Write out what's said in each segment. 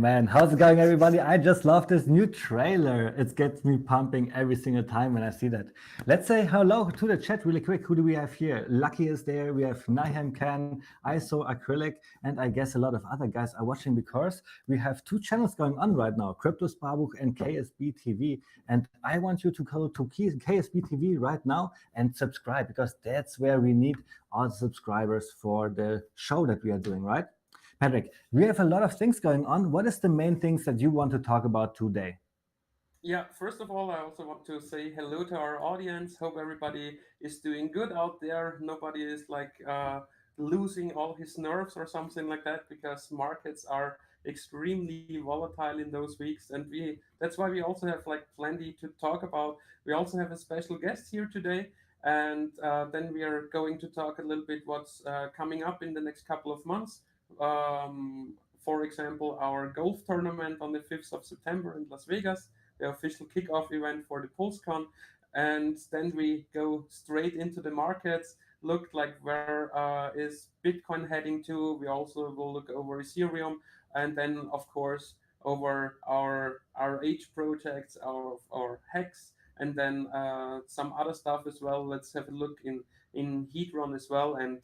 man, how's it going, everybody? I just love this new trailer. It gets me pumping every single time when I see that. Let's say hello to the chat really quick. Who do we have here? Lucky is there. We have Nahem Khan, ISO Acrylic, and I guess a lot of other guys are watching because we have two channels going on right now, Kryptosparbuch and KSB TV. And I want you to go to KSB TV right now and subscribe because that's where we need all the subscribers for the show that we are doing, right? Patrick, we have a lot of things going on. What is the main things that you want to talk about today? Yeah, first of all, I also want to say hello to our audience. Hope everybody is doing good out there. Nobody is losing all his nerves or something like that because markets are extremely volatile in those weeks, and we that's why we also have like plenty to talk about. We also have a special guest here today, and then we are going to talk a little bit what's coming up in the next couple of months. For example, our golf tournament on the 5th of September in Las Vegas, the official kickoff event for the PulseCon. And then we go straight into the markets, look like where is Bitcoin heading to. We also will look over Ethereum, and then of course over our H projects, our Hex, and then some other stuff as well. Let's have a look in Hedron as well, and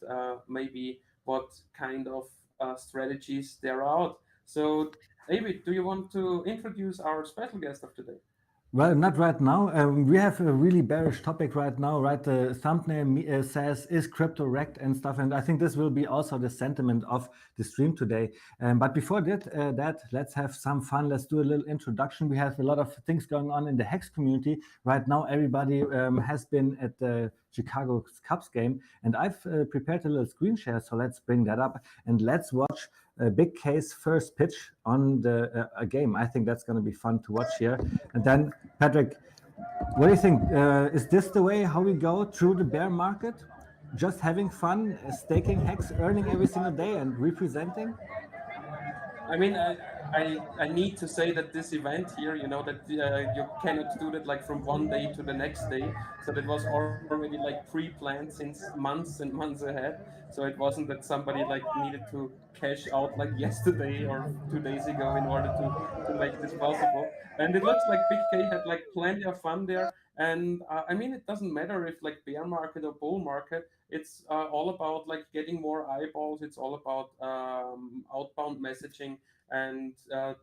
maybe what kind of strategies there are out. So, David, do you want to introduce our special guest of today? Well, not right now. We have a really bearish topic right now, right? The thumbnail says, is crypto wrecked and stuff. And I think this will be also the sentiment of the stream today. But before that, let's have some fun. Let's do a little introduction. We have a lot of things going on in the Hex community. Right now, everybody has been at the Chicago Cubs game. And I've prepared a little screen share. So let's bring that up and let's watch a big case first pitch on the game. I think that's going to be fun to watch here. And then, Patrick, what do you think? Is this the way how we go through the bear market? Just having fun, staking Hex, earning every single day and representing? I mean, I need to say that this event here, you know, that you cannot do that like from one day to the next day. So that was already like pre-planned since months and months ahead. So it wasn't that somebody like needed to cash out like yesterday or 2 days ago in order to make this possible. And it looks like Big K had like plenty of fun there. And I mean, it doesn't matter if like bear market or bull market. It's all about like getting more eyeballs. It's all about outbound messaging and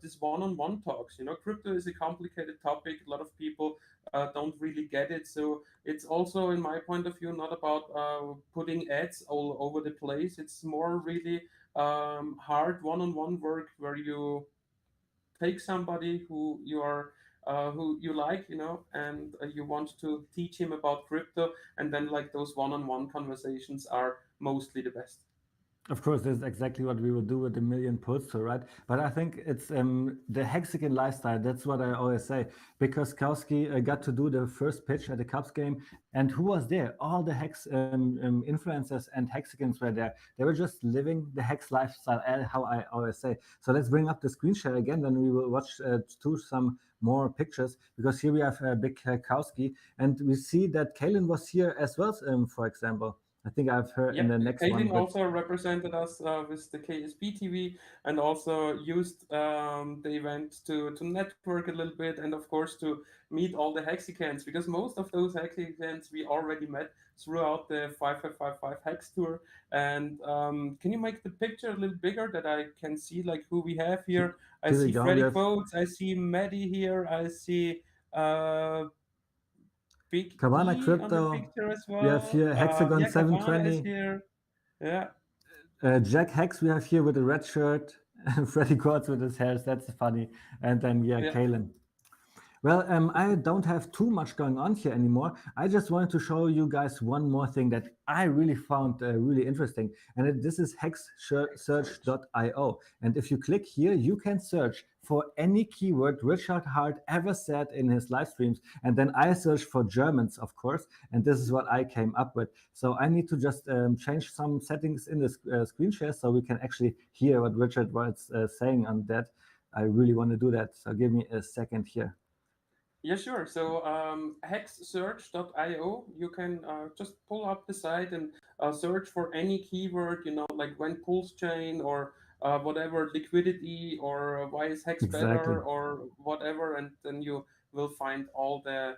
this one-on-one talks. You know, crypto is a complicated topic. A lot of people don't really get it. So it's also, in my point of view, not about putting ads all over the place. It's more really hard one-on-one work where you take somebody who you like, you know, and you want to teach him about crypto, and then like those one-on-one conversations are mostly the best. Of course, this is exactly what we will do with the million poster, right? But I think it's the Hexican lifestyle. That's what I always say. Because Kowski got to do the first pitch at the Cubs game, and who was there? All the Hex influencers and Hexicans were there. They were just living the Hex lifestyle, how I always say. So let's bring up the screen share again, then we will watch some more pictures, because here we have Big Kowski, and we see that Kalen was here as well, for example. I think I've heard in Yeah, the next one. Kaylin also represented us with the KSP TV and also used the event to network a little bit and, of course, to meet all the Hexicans, because most of those Hexicans we already met throughout the 5555 Hex Tour. And can you make the picture a little bigger that I can see like who we have here? I Here we see go. We Freddy have Quotes, I see Maddie here, I see uh, Big Kavana E on the Crypto. picture as We have well. here Hexagon Yeah, Kavana is 720. here. Yeah. Jack Hex we have here with a red shirt. Freddy Quartz with his hairs. That's funny. And then, yeah, Yeah. Kalen. Well, I don't have too much going on here anymore. I just wanted to show you guys one more thing that I really found really interesting. And this is hexsearch.io. And if you click here, you can search for any keyword Richard Hart ever said in his live streams. And then I search for Germans, of course. And this is what I came up with. So I need to just change some settings in the screen share so we can actually hear what Richard was saying on that. I really want to do that. So give me a second here. Yeah, sure. So hexsearch.io, you can just pull up the site and search for any keyword, you know, like when pulse chain or whatever liquidity or why is Hex Exactly. better or whatever, and then you will find all the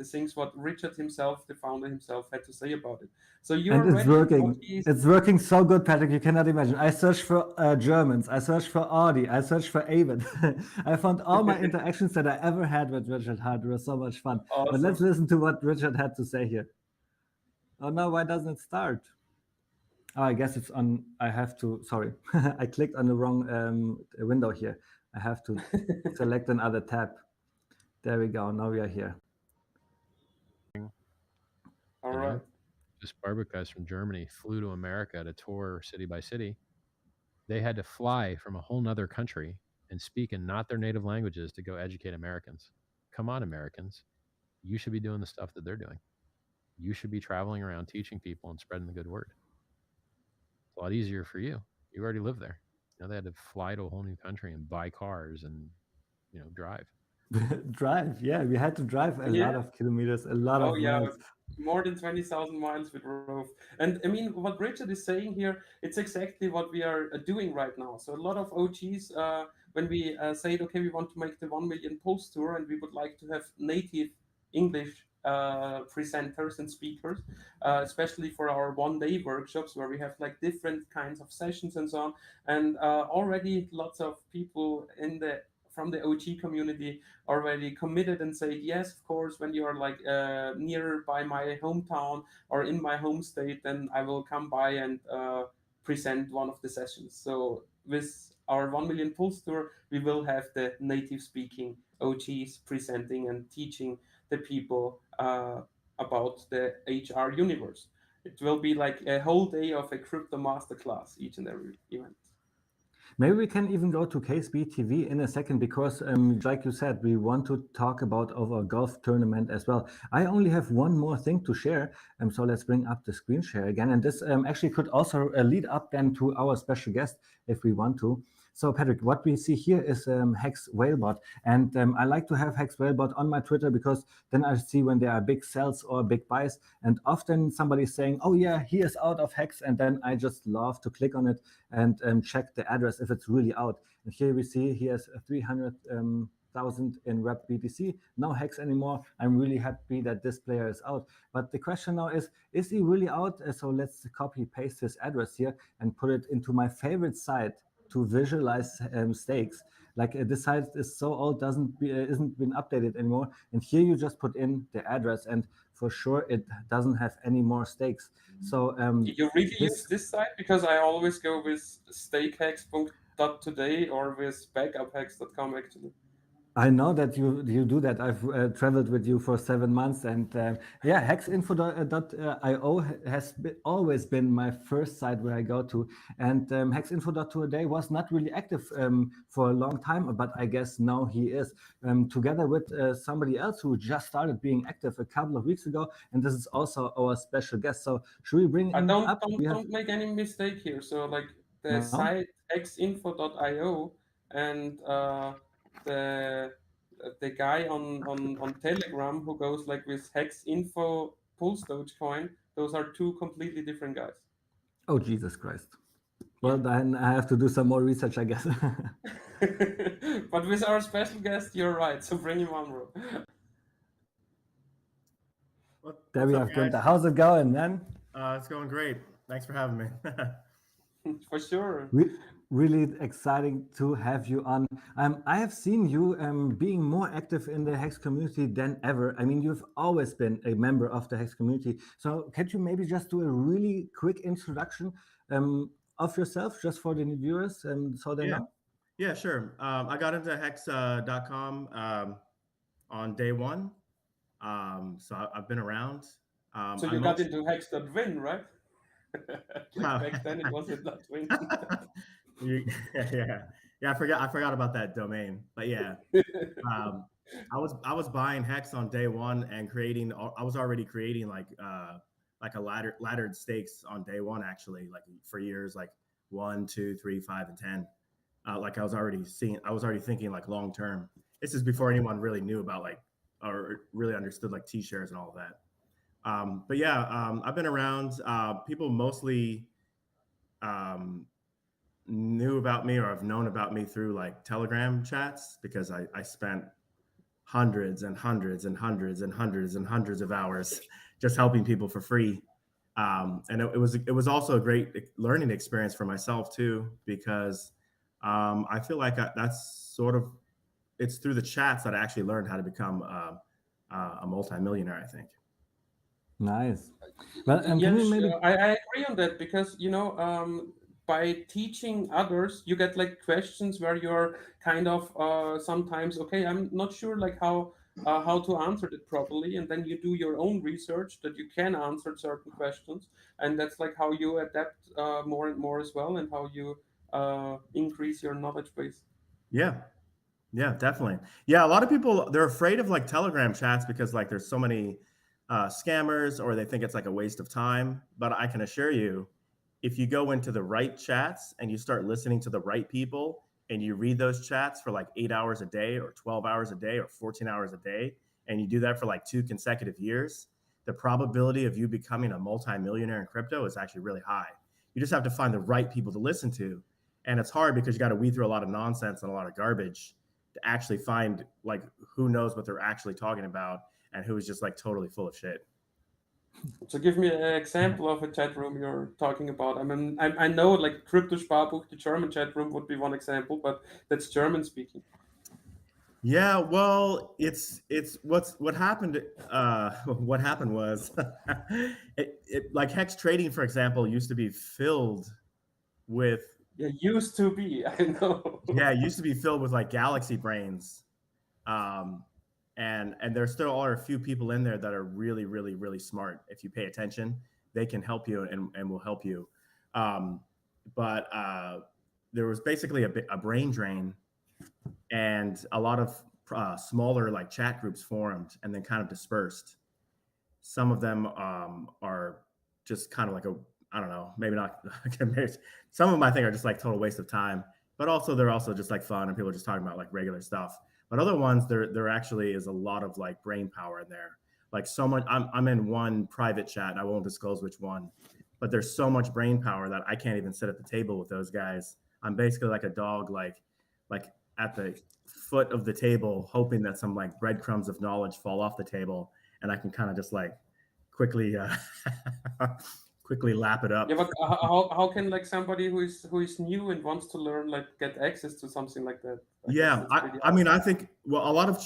things what Richard himself, the founder himself, had to say about it. So And you're it's ready? working. OTs? It's working so good, Patrick. You cannot imagine. I searched for Germans. I searched for Audi. I searched for Avon. I found all my interactions that I ever had with Richard Hart. It was so much fun. But let's Awesome. listen to what Richard had to say here. Oh no, why doesn't it start? Oh, I guess it's on. I have to. Sorry, I clicked on the wrong window here. I have to select another tab. There we go. Now we are here. All right. The Sparbuch guys from Germany flew to America to tour city by city. They had to fly from a whole nother country and speak in not their native languages to go educate Americans. Come on, Americans. You should be doing the stuff that they're doing. You should be traveling around teaching people and spreading the good word. It's a lot easier for you. You already live there. They had to fly to a whole new country and buy cars and, drive. Drive, yeah, we had to drive a lot Yeah. of kilometers, a lot Oh of yeah, miles. more than 20,000 miles with Rove. And I mean, what Richard is saying here, it's exactly what we are doing right now. So a lot of OGs, when we said, okay, we want to make the 1 million Pulse Tour and we would like to have native English presenters and speakers, especially for our 1 day workshops where we have like different kinds of sessions and so on. And already lots of people from the OG community already committed and said yes, of course, when you are like near by my hometown or in my home state, then I will come by and present one of the sessions. So with our 1 million Pulse Tour, we will have the native speaking OGs presenting and teaching the people about the HR universe. It will be like a whole day of a crypto masterclass, each and every event. Maybe we can even go to KSB TV in a second because, like you said, we want to talk about our golf tournament as well. I only have one more thing to share, so let's bring up the screen share again. And this actually could also lead up then to our special guest if we want to. So, Patrick, what we see here is Hex Whalebot. And I like to have Hex Whalebot on my Twitter because then I see when there are big sells or big buys. And often somebody's saying, oh, yeah, he is out of Hex. And then I just love to click on it and check the address if it's really out. And here we see he has 300,000 in Rep BTC, no Hex anymore. I'm really happy that this player is out. But the question now is he really out? So let's copy paste his address here and put it into my favorite site to visualize stakes. Like this site is so old, isn't been updated anymore. And here you just put in the address, and for sure it doesn't have any more stakes. So you really use this site? Because I always go with stakehex.today or with backuphex.com actually. I know that you do that. I've traveled with you for 7 months, and yeah, hexinfo.io has always been my first site where I go to. And hexinfo.today was not really active for a long time, but I guess now he is, together with somebody else who just started being active a couple of weeks ago. And this is also our special guest. So should we bring him Don't up? don't make any mistake here. So like the No? site hexinfo.io and the guy on Telegram who goes like with hexinfo pulse Dogecoin, those are two completely different guys. Oh, Jesus Christ. Well, then I have to do some more research, I guess. But with our special guest, you're right. So bring him on, bro. There we have Günther. How's it going, man? It's going great. Thanks for having me. For sure. Really exciting to have you on. I have seen you being more active in the Hex community than ever. I mean, you've always been a member of the Hex community. So can you maybe just do a really quick introduction of yourself, just for the new viewers, so they know? Yeah, sure. I got into hex.com on day one. So I've been around. So you got into hex.win, right? Like back then it wasn't .win. Yeah. I forgot about that domain. But yeah, I was buying Hex on day one and creating. I was already creating like a laddered stakes on day one, actually, like for years, like 1, 2, 3, 5, and 10. Like I was already thinking like long term. This is before anyone really knew about like or really understood like T-shares and all of that. But yeah, I've been around. People mostly knew about me or have known about me through like Telegram chats, because I spent hundreds and hundreds and hundreds and hundreds and hundreds of hours just helping people for free. And it was also a great learning experience for myself too, because I feel like that's sort of, it's through the chats that I actually learned how to become a multimillionaire, I think. Nice. Well, can Yes, you maybe I agree on that, because by teaching others, you get like questions where you're kind of sometimes, okay, I'm not sure like how to answer it properly, and then you do your own research that you can answer certain questions, and that's like how you adapt more and more as well, and how you increase your knowledge base. Yeah. Yeah, definitely. Yeah, a lot of people, they're afraid of like Telegram chats because like there's so many scammers, or they think it's like a waste of time. But I can assure you, if you go into the right chats and you start listening to the right people and you read those chats for like 8 hours a day or 12 hours a day or 14 hours a day, and you do that for like 2 consecutive years, the probability of you becoming a multimillionaire in crypto is actually really high. You just have to find the right people to listen to. And it's hard because you got to weed through a lot of nonsense and a lot of garbage to actually find like who knows what they're actually talking about and who is just like totally full of shit. So give me an example of a chat room you're talking about. I mean, I know like Kryptosparbuch, the German chat room would be one example, but that's German speaking. Yeah, well, it's what happened. What happened was, like Hex trading, for example, used to be filled with. Yeah, used to be. I know. Yeah, it used to be filled with like galaxy brains, and there still are a few people in there that are really, really, really smart. If you pay attention, they can help you and will help you. But there was basically a brain drain, and a lot of smaller like chat groups formed and then kind of dispersed. Some of them are just kind of like I don't know, maybe not. Some of them I think are just like total waste of time, but also they're also just like fun and people are just talking about like regular stuff. But other ones, there actually is a lot of like brain power in there. Like so much. I'm in one private chat, and I won't disclose which one, but there's so much brain power that I can't even sit at the table with those guys. I'm basically like a dog, like at the foot of the table, hoping that some like breadcrumbs of knowledge fall off the table, and I can kind of just like quickly quickly lap it up. Yeah, but how can like somebody who is new and wants to learn like get access to something like that? Yeah, I mean, I think, well, a lot of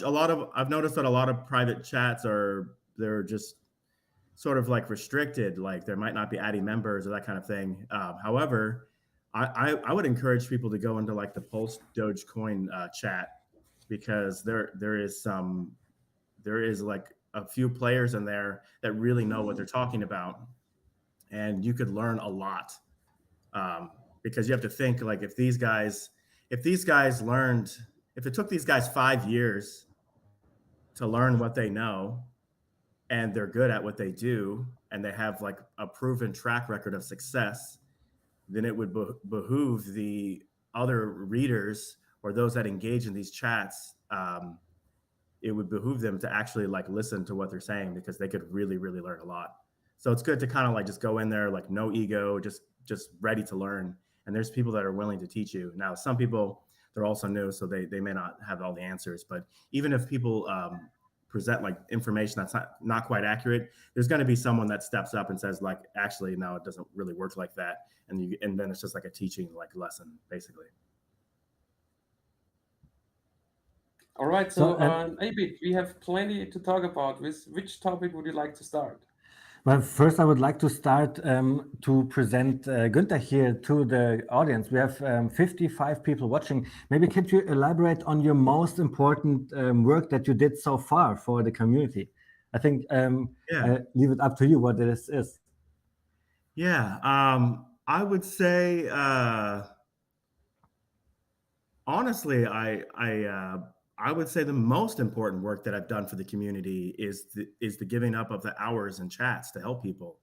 I've noticed that a lot of private chats they're just sort of like restricted, like there might not be adding members or that kind of thing. However, I would encourage people to go into like the Pulse Dogecoin chat, because there is like a few players in there that really know what they're talking about, and you could learn a lot, because you have to think like if it took these guys 5 years to learn what they know, and they're good at what they do, and they have like a proven track record of success, then it would behoove the other readers or those that engage in these chats. It would behoove them to actually like listen to what they're saying, because they could really, really learn a lot. So it's good to kind of like just go in there, like no ego, just ready to learn. And there's people that are willing to teach you. Now, some people, they're also new, so they may not have all the answers. But even if people present like information that's not quite accurate, there's going to be someone that steps up and says like, actually, no, it doesn't really work like that. And then it's just like a teaching like lesson, basically. All right, so Abid, we have plenty to talk about. With which topic would you like to start? Well, first, I would like to start to present Günther here to the audience. We have 55 people watching. Maybe could you elaborate on your most important work that you did so far for the community? I think I leave it up to you what this is. Yeah, I would say, honestly, I would say the most important work that I've done for the community is the giving up of the hours and chats to help people.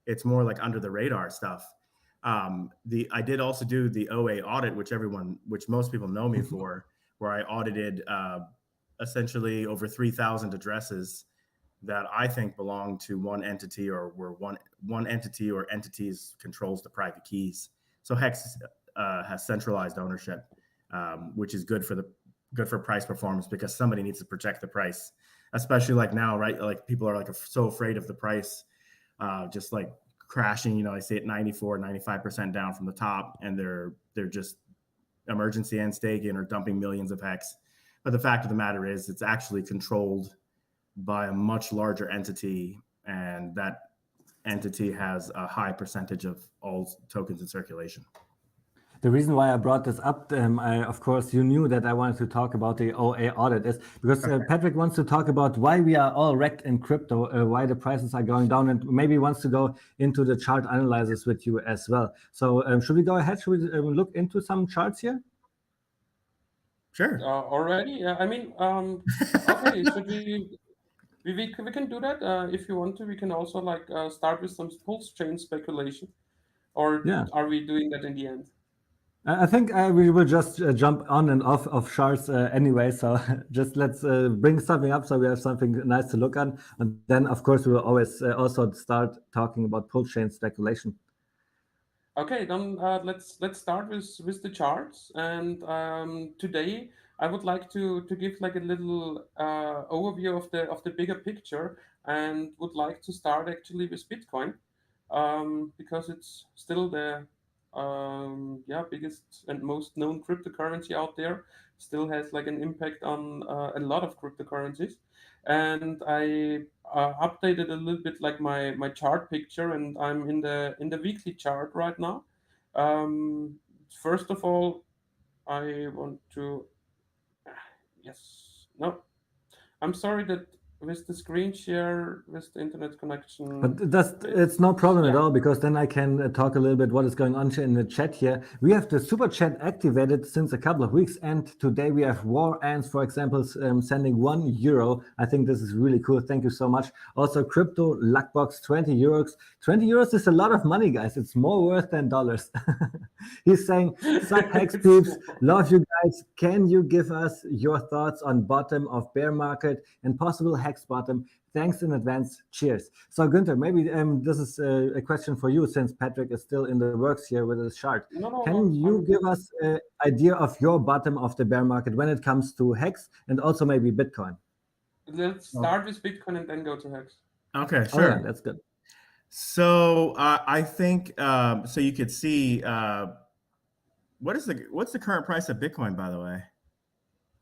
It's more like under the radar stuff. I did also do the OA audit, which most people know me for, where I audited essentially over 3,000 addresses that I think belong to one entity, or where one entity or entities controls the private keys. So Hex has centralized ownership, which is good for price performance because somebody needs to protect the price, especially like now, right? Like people are like so afraid of the price, just like crashing. I see it 94, 95% down from the top, and they're just emergency end staking or dumping millions of hex. But the fact of the matter is, it's actually controlled by a much larger entity, and that entity has a high percentage of all tokens in circulation. The reason why I brought this up, of course, you knew that I wanted to talk about the OA audit is because Patrick wants to talk about why we are all wrecked in crypto, why the prices are going down, and maybe wants to go into the chart analysis with you as well. So should we go ahead? Should we look into some charts here? Sure. Already? Yeah, I mean, okay, should we can do that if you want to. We can also like start with some pulse chain speculation, or Yeah. are we doing that in the end? I think we will just jump on and off of charts anyway. So just let's bring something up so we have something nice to look at. And then, of course, we will always also start talking about pull chain speculation. Okay, then let's start with the charts. And today I would like to give like a little overview of the bigger picture, and would like to start actually with Bitcoin, because it's still the biggest and most known cryptocurrency out there. Still has like an impact on a lot of cryptocurrencies. And I updated a little bit like my chart picture, and I'm in the weekly chart right now. um, First of all, I want to, yes, no, I'm sorry that with the screen share with the internet connection, But it's no problem at yeah. all, because then I can talk a little bit what is going on in the chat here. We have the super chat activated since a couple of weeks, and today we have War Ants, for example, sending €1. I think this is really cool. Thank you so much. Also, Crypto Luckbox, €20. €20 is a lot of money, guys. It's more worth than dollars. He's saying, "Sup, Hex peeps, love you guys. Can you give us your thoughts on bottom of bear market and possible Hex bottom? Thanks in advance. Cheers." So Günther, maybe this is a question for you, since Patrick is still in the works here with his chart. Can you give us an idea of your bottom of the bear market when it comes to Hex and also maybe Bitcoin? Let's start with Bitcoin and then go to Hex. Okay, sure. Oh, yeah, that's good. So I think so. You could see what's the current price of Bitcoin, by the way?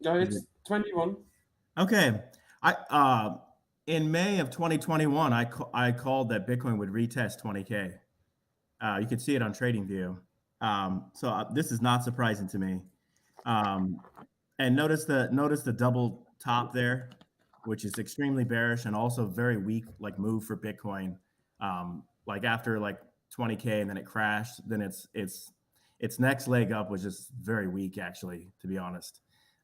It's 21. Okay, I in May of 2021, I called that Bitcoin would retest 20K. You can see it on TradingView. So this is not surprising to me. And notice the double top there, which is extremely bearish and also very weak like move for Bitcoin. Like after like 20K and then it crashed, then its next leg up was just very weak, actually, to be honest.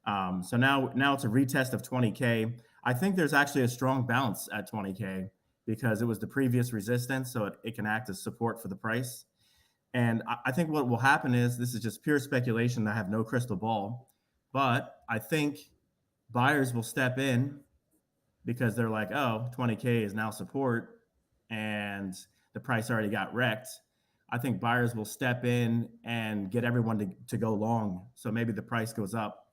So now it's a retest of 20K. I think there's actually a strong bounce at 20K because it was the previous resistance, so it can act as support for the price. And I think what will happen is, this is just pure speculation. I have no crystal ball, but I think buyers will step in because they're like, oh, 20K is now support and the price already got wrecked. I think buyers will step in and get everyone to go long. So maybe the price goes up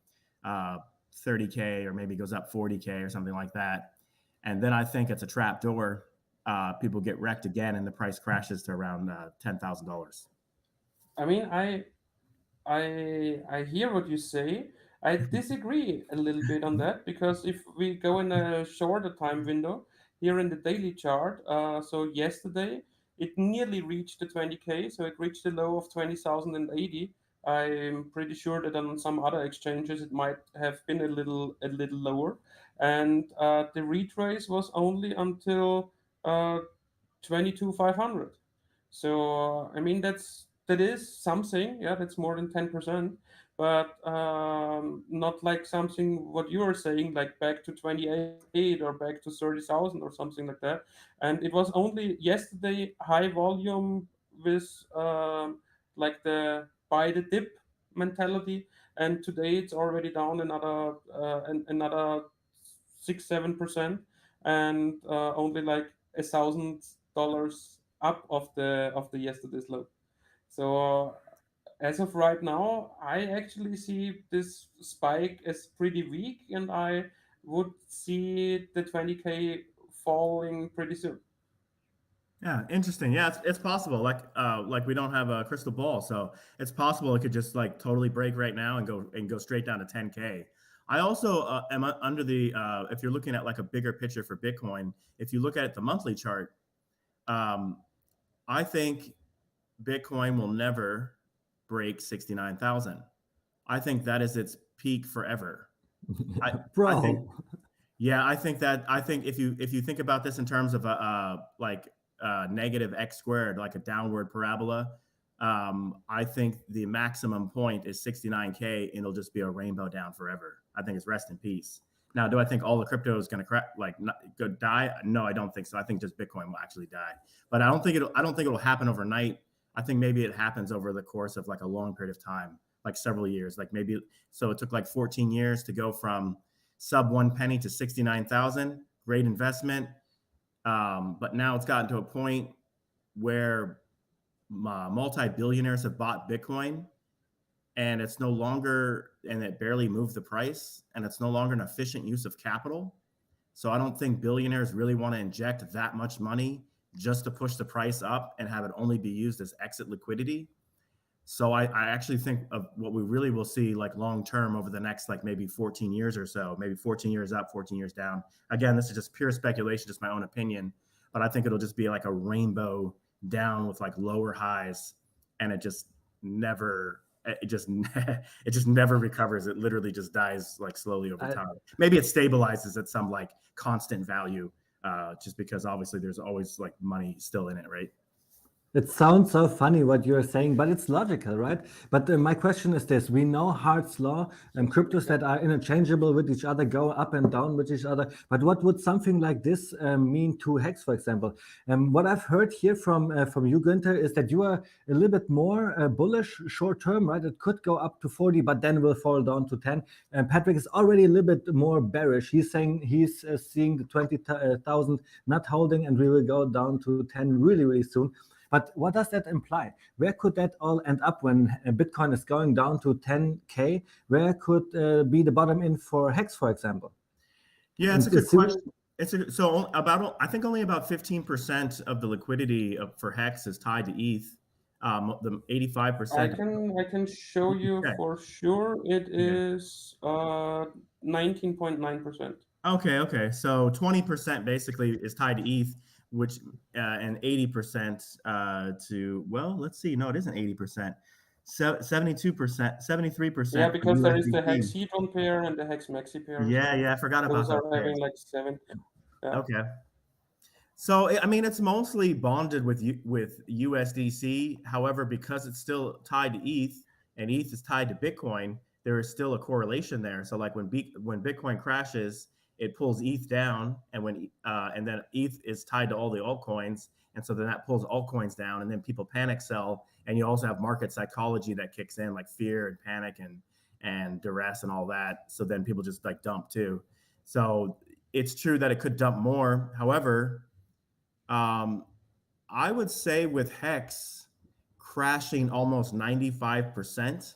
30K or maybe goes up 40K or something like that. And then I think it's a trap door. People get wrecked again and the price crashes to around $10,000. I mean, I hear what you say. I disagree a little bit on that, because if we go in a shorter time window here in the daily chart, so yesterday it nearly reached the 20K, so it reached the low of 20,080. I'm pretty sure that on some other exchanges it might have been a little lower, and the retrace was only until 22,500. So I mean that is something, yeah, that's more than 10%, but not like something what you are saying, like back to 28 or back to 30,000 or something like that. And it was only yesterday high volume with like the buy the dip mentality, and today it's already down another 6-7%, and only like $1,000 up of the yesterday's low. So as of right now, I actually see this spike as pretty weak, and I would see the 20K falling pretty soon. Yeah, interesting. Yeah, it's possible. Like we don't have a crystal ball, so it's possible it could just like totally break right now and go straight down to 10K. I also am under the if you're looking at like a bigger picture for Bitcoin, if you look at the monthly chart, um, I think Bitcoin will never break 69,000. I think that is its peak forever. I think Bro. Yeah, I think if you think about this in terms of like negative x squared, like a downward parabola, I think the maximum point is 69K, and it'll just be a rainbow down forever. I think it's rest in peace. Now, do I think all the crypto is going to go die? No, I don't think so. I think just Bitcoin will actually die, but I don't think it'll happen overnight. I think maybe it happens over the course of like a long period of time, like several years. Like maybe so it took like 14 years to go from sub 1 penny to 69,000. Great investment. But now it's gotten to a point where multi-billionaires have bought Bitcoin, and it's no longer, and it barely moved the price, and it's no longer an efficient use of capital. So I don't think billionaires really want to inject that much money just to push the price up and have it only be used as exit liquidity. So I actually think of what we really will see like long term over the next like maybe 14 years or so, maybe 14 years up, 14 years down. Again, this is just pure speculation, just my own opinion, but I think it'll just be like a rainbow down with like lower highs, and it just never recovers. It literally just dies like slowly over time. Maybe it stabilizes at some like constant value, just because obviously there's always like money still in it, right? It sounds so funny what you're saying, but it's logical, right? But my question is this: we know Hart's law, cryptos that are interchangeable with each other go up and down with each other. But what would something like this mean to Hex, for example? What I've heard here from you, Günther, is that you are a little bit more bullish short term, right? It could go up to 40, but then will fall down to 10. And Patrick is already a little bit more bearish. He's saying he's seeing the 20,000 not holding, and we will go down to 10 really, really soon. But what does that imply? Where could that all end up when Bitcoin is going down to 10K? Where could be the bottom in for Hex, for example? Yeah, it's a good question. So I think only about 15% of the liquidity for Hex is tied to ETH. The 85%. I can show you for sure. It is 19.9%. Okay. So 20% basically is tied to ETH, which and 80% to, well, let's see. No, it isn't 80%. 72%, 73%. Yeah, because there is the Hex Hedron pair and the Hex Maxi pair. Yeah, I forgot about that. Those are having like 7. Yeah. Okay. So I mean, it's mostly bonded with USDC. However, because it's still tied to ETH and ETH is tied to Bitcoin, there is still a correlation there. So like when Bitcoin crashes, it pulls ETH down, and and then ETH is tied to all the altcoins, and so then that pulls altcoins down, and then people panic sell, and you also have market psychology that kicks in, like fear and panic and duress and all that. So then people just like dump too. So it's true that it could dump more. However, I would say with Hex crashing almost 95%,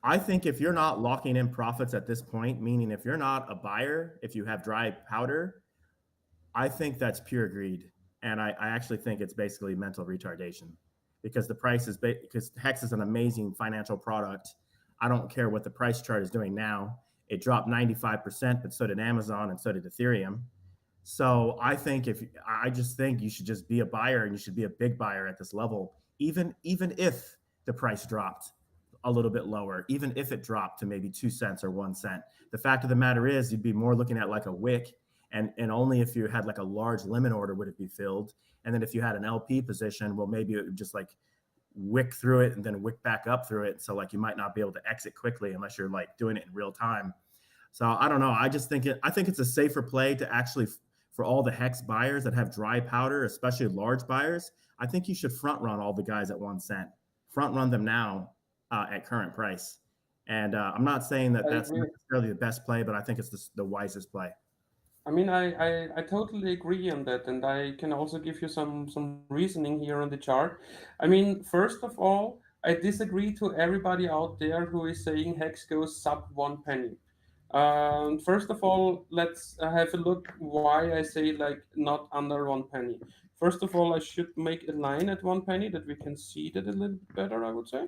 I think if you're not locking in profits at this point, meaning if you're not a buyer, if you have dry powder, I think that's pure greed. And I actually think it's basically mental retardation, because the price is because Hex is an amazing financial product. I don't care what the price chart is doing now. It dropped 95%, but so did Amazon and so did Ethereum. So I just think you should just be a buyer, and you should be a big buyer at this level, even if the price dropped a little bit lower, even if it dropped to maybe 2 cents or 1 cent. The fact of the matter is, you'd be more looking at like a wick, and only if you had like a large limit order would it be filled. And then if you had an LP position, well, maybe it would just like wick through it and then wick back up through it. So like you might not be able to exit quickly unless you're like doing it in real time. So I don't know. I think it's a safer play to actually, for all the Hex buyers that have dry powder, especially large buyers, I think you should front run all the guys at 1 cent. Front run them now at current price. And I'm not saying that that's necessarily the best play, but I think it's the wisest play. I mean, I totally agree on that, and I can also give you some reasoning here on the chart. I mean, first of all, I disagree to everybody out there who is saying Hex goes sub 1 penny. First of all, let's have a look why I say like not under 1 penny. First of all, I should make a line at 1 penny that we can see that a little bit better, I would say.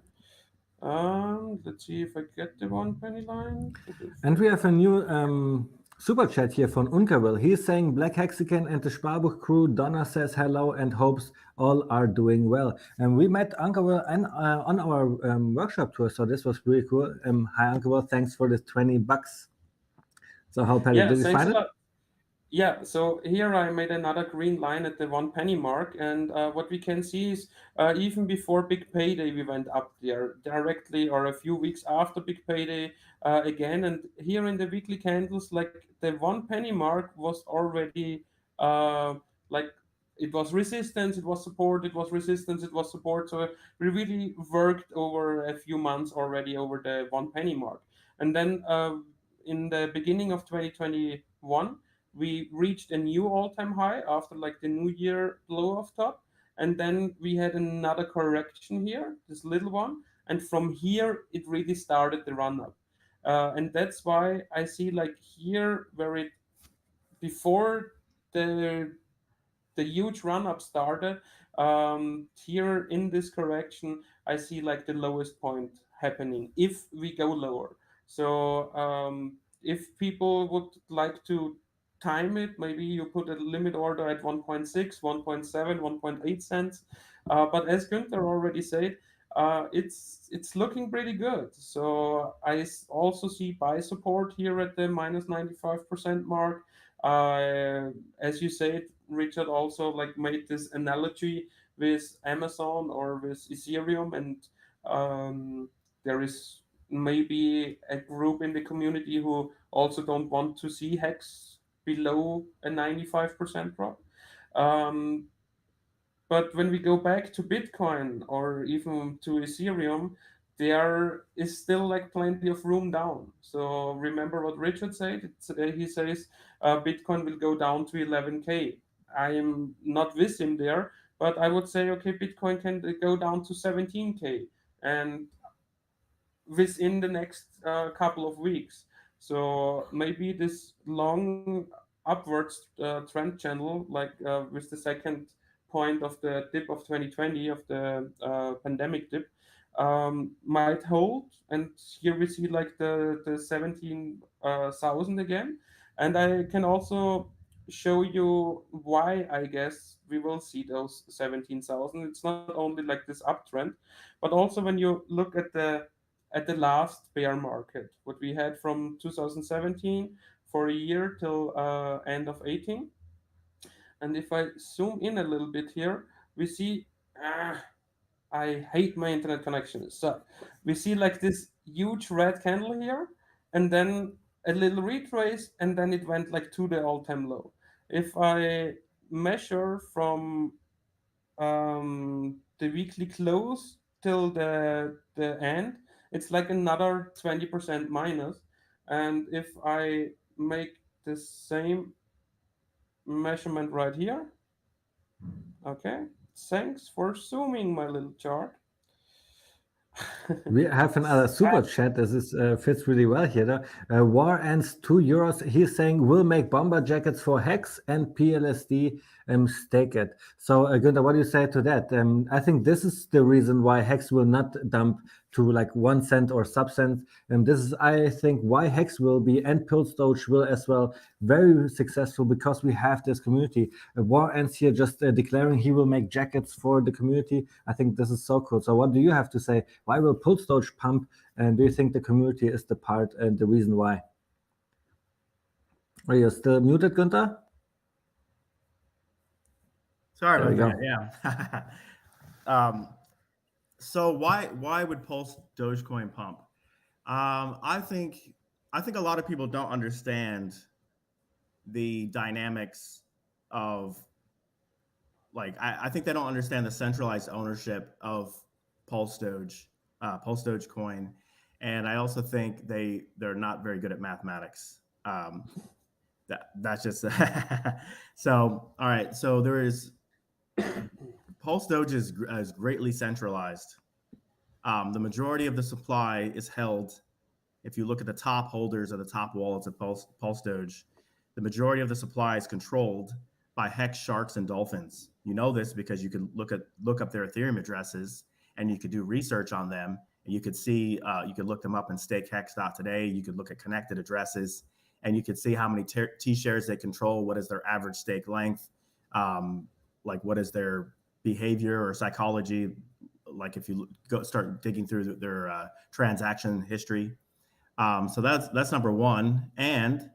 Let's see if I get the 1 penny line. And we have a new super chat here from Unkerville. He's saying Black Hexican and the Sparbuch crew. Donna says hello and hopes all are doing well. And we met Unkerville and on our workshop tour, so this was really cool. Hi Unkerville, thanks for the $20. So how, Paddy, Yeah, did you thanks find a it? lot. Yeah, so here I made another green line at the 1 penny mark, and what we can see is even before Big Payday, we went up there directly, or a few weeks after Big Payday again. And here in the weekly candles, like the 1 penny mark was already like it was resistance, it was support, it was resistance, it was support. So we really worked over a few months already over the 1 penny mark, and then in the beginning of 2021 we reached a new all-time high after like the new year blow off top, and then we had another correction here, this little one, and from here it really started the run up, and that's why I see like here where it before the the huge run up started. Here in this correction, I see like the lowest point happening if we go lower. So if people would like to time it, maybe you put a limit order at 1.6, 1.7, 1.8 cents. But as Günther already said, it's looking pretty good. So I also see buy support here at the minus 95% mark. As you said, Richard also like made this analogy with Amazon or with Ethereum, and there is maybe a group in the community who also don't want to see Hex below a 95% drop. Um, but when we go back to Bitcoin or even to Ethereum, there is still like plenty of room down. So remember what Richard said. He says Bitcoin will go down to 11K. I am not with him there, but I would say okay, Bitcoin can go down to 17K, and within the next couple of weeks. So maybe this long upwards trend channel, like with the second point of the dip of 2020, of the pandemic dip, might hold. And here we see like the 17,000 again. And I can also show you why I guess we will see those 17,000. It's not only like this uptrend, but also when you look at the last bear market, what we had from 2017 for a year till end of 18. And if I zoom in a little bit here, we see, I hate my internet connection. So we see like this huge red candle here, and then a little retrace, and then it went like to the all-time low. If I measure from the weekly close till the end, it's like another 20% minus. And if I make the same measurement right here, okay, thanks for zooming my little chart. We have another super chat. This is fits really well here. War ends €2. He's saying we'll make bomber jackets for Hex and PLSD stake it. So Günther, what do you say to that? I think this is the reason why Hex will not dump to like 1 cent or sub cent. And this is, I think, why Hex will be and Pulse Doge will as well very successful, because we have this community. War ends here just declaring he will make jackets for the community. I think this is so cool. So what do you have to say? Why will Pulse Doge pump? And do you think the community is the part and the reason why? Are you still muted, Günther? Sorry about that. Yeah. So why would Pulse Dogecoin pump? I think a lot of people don't understand the dynamics of, like, I think they don't understand the centralized ownership of Pulse Dogecoin, and I also think they're not very good at mathematics. That's just so. All right, so there is Pulse Doge is greatly centralized, The majority of the supply is held. If you look at the top holders of the top wallets of Pulse Doge, the majority of the supply is controlled by Hex sharks and dolphins. You know this because you could look up their Ethereum addresses and you could do research on them. And you could see, you could look them up in stakehex.today. You could look at connected addresses and you could see how many T shares they control. What is their average stake length? Like what is their behavior or psychology? Like if you start digging through their transaction history. So that's number one. And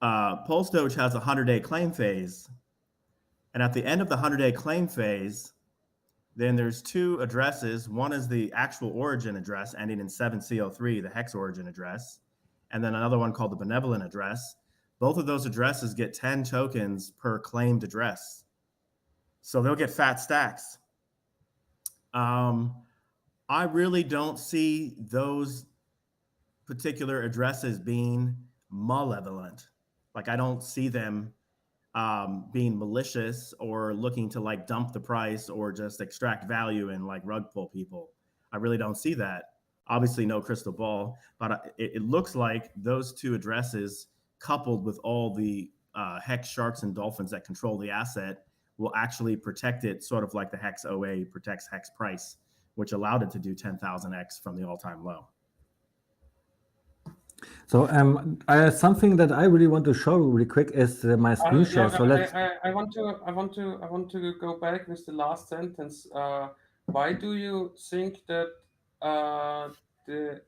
Pulse Doge has a 100-day claim phase. And at the end of the 100-day claim phase, then there's two addresses. One is the actual origin address ending in 7C03, the hex origin address, and then another one called the benevolent address. Both of those addresses get 10 tokens per claimed address. So they'll get fat stacks. I really don't see those particular addresses being malevolent. Like I don't see them being malicious or looking to like dump the price or just extract value and like rug pull people. I really don't see that. Obviously no crystal ball, but it looks like those two addresses coupled with all the hex sharks and dolphins that control the asset will actually protect it, sort of like the hex OA protects hex price, which allowed it to do 10,000x from the all-time low. So something that I really want to show really quick is my screen share. So let's. I want to go back with the last sentence. Why do you think that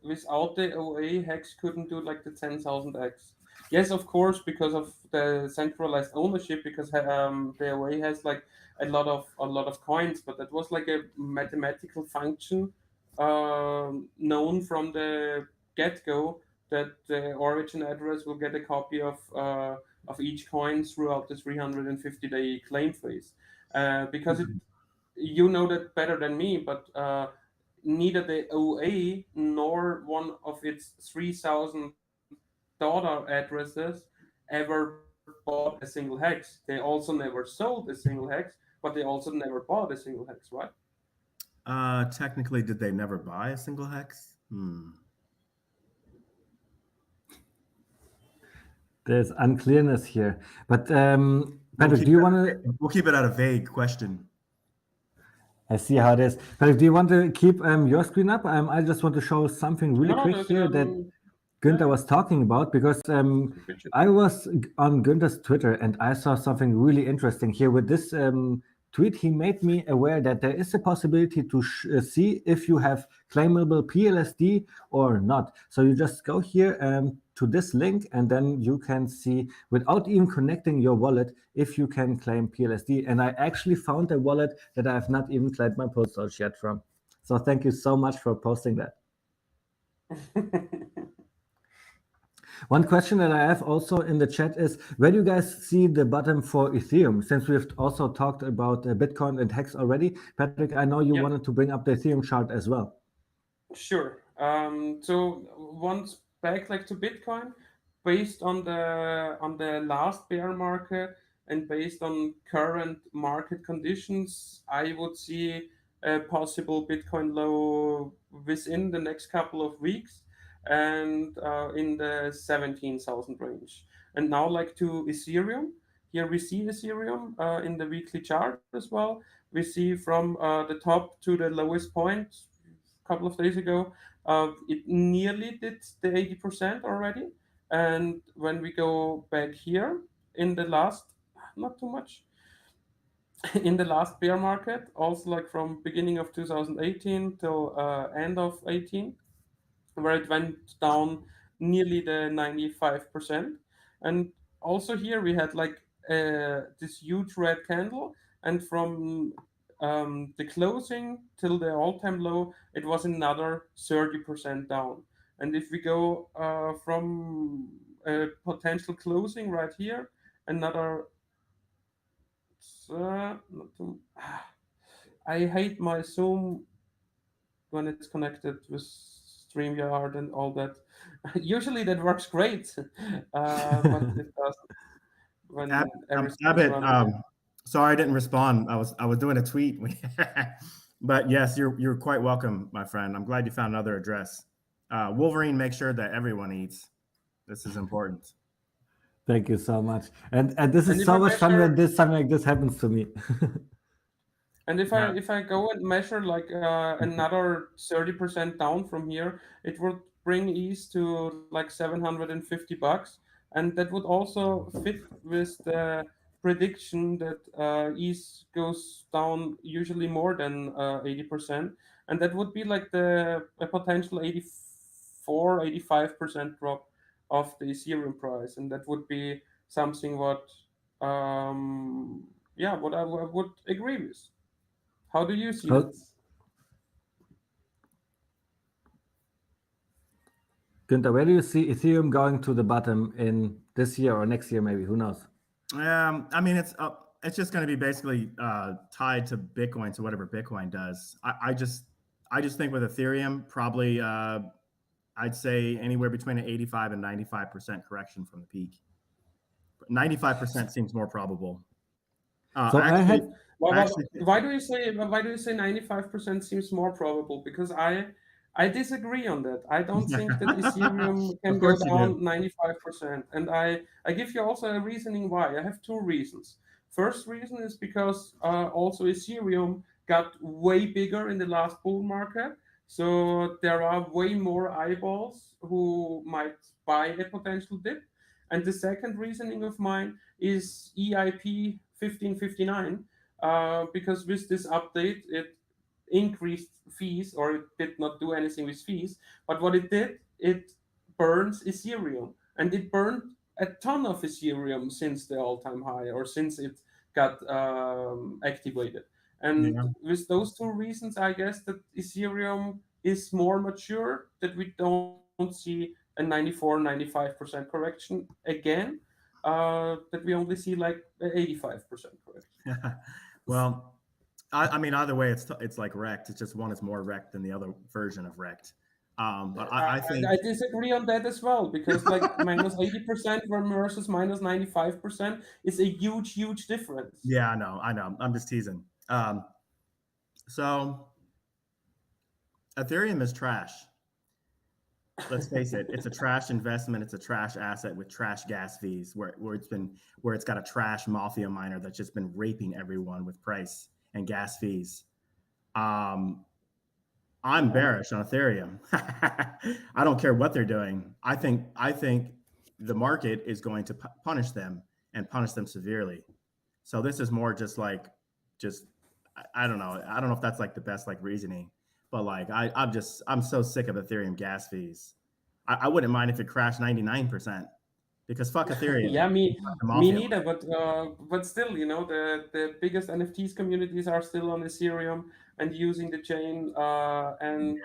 without the OA hex couldn't do like the 10,000x? Yes, of course, because of the centralized ownership. Because the OA has like a lot of coins, but that was like a mathematical function known from the get-go, that the origin address will get a copy of each coin throughout the 350-day claim phase. Because you know that better than me, but neither the OA nor one of its 3,000 daughter addresses ever bought a single hex. They also never sold a single hex, but they also never bought a single hex, right? Technically, did they never buy a single hex? There's unclearness here, but Patrick, do you want to? We'll keep it at a vague question. I see how it is. Patrick, do you want to keep your screen up? I just want to show something really quick here that Günther was talking about, because I was on Günther's Twitter and I saw something really interesting here with this tweet. He made me aware that there is a possibility to see if you have claimable PLSD or not. So you just go here to this link and then you can see, without even connecting your wallet, if you can claim PLSD. And I actually found a wallet that I have not even claimed my Pulse Doge yet from. So thank you so much for posting that. One question that I have also in the chat is, where do you guys see the bottom for Ethereum? Since we've also talked about Bitcoin and Hex already, Patrick, I know you wanted to bring up the Ethereum chart as well. Sure. So once back like to Bitcoin, based on the last bear market and based on current market conditions, I would see a possible Bitcoin low within the next couple of weeks, and in the 17,000 range. And now like to Ethereum, here we see Ethereum in the weekly chart as well. We see from the top to the lowest point a couple of days ago, it nearly did the 80% already. And when we go back here in the last, not too much, in the last bear market, also like from beginning of 2018 till end of 18, where it went down nearly the 95%. And also here we had like this huge red candle, and from the closing till the all-time low, it was another 30% down. And if we go from a potential closing right here, another I hate my Zoom when it's connected with StreamYard and all that. Usually that works great, but it doesn't when everything is running. Sorry I didn't respond. I was doing a tweet. But yes, you're quite welcome, my friend. I'm glad you found another address. Wolverine makes sure that everyone eats. This is important. Thank you so much. And this And is if so I much fun measure, when something like this happens to me. and Yeah. if I go and measure like another 30% down from here, it would bring ease to like $750, and that would also fit with the prediction that ease goes down usually more than 80%, and that would be like a potential 85% drop of the Ethereum price, and that would be something what yeah, what I would agree with. How do you see How- that? Günther, where do you see Ethereum going to the bottom in this year or next year, maybe? Who knows? I mean, it's just going to be basically tied to Bitcoin, to whatever Bitcoin does. I just think with Ethereum, probably I'd say anywhere between an 85 and 95% correction from the peak. 95% seems more probable. So I had Why do you say 95% seems more probable? Because I disagree on that. I don't think that Ethereum can Of go course you do. down 95%. And I give you also a reasoning why. I have two reasons. First reason is because also Ethereum got way bigger in the last bull market. So there are way more eyeballs who might buy a potential dip. And the second reasoning of mine is EIP 1559, because with this update, it increased fees, or it did not do anything with fees. But what it did, it burns Ethereum, and it burned a ton of Ethereum since the all-time high, or since it got activated. And Yeah. with those two reasons, I guess that Ethereum is more mature, that we don't see a 94-95% correction again, that we only see like 85% correction. Well, I mean, either way, it's like Rekt. It's just one is more Rekt than the other version of Rekt. But I think I disagree on that as well, because like minus 80% versus minus 95% is a huge difference. yeah, I know. I'm just teasing. So Ethereum is trash. Let's face it, it's a trash investment. It's a trash asset with trash gas fees, where it's got a trash mafia miner that's just been raping everyone with price and gas fees. Um, I'm bearish on Ethereum. I don't care what they're doing. I think the market is going to punish them, and punish them severely. So this is more just I don't know. I don't know if that's like the best like reasoning, but like I'm so sick of Ethereum gas fees. I wouldn't mind if it crashed 99%, because fuck Ethereum. Yeah, me Mafia. neither. But still, you know, the biggest NFTs communities are still on Ethereum and using the chain, and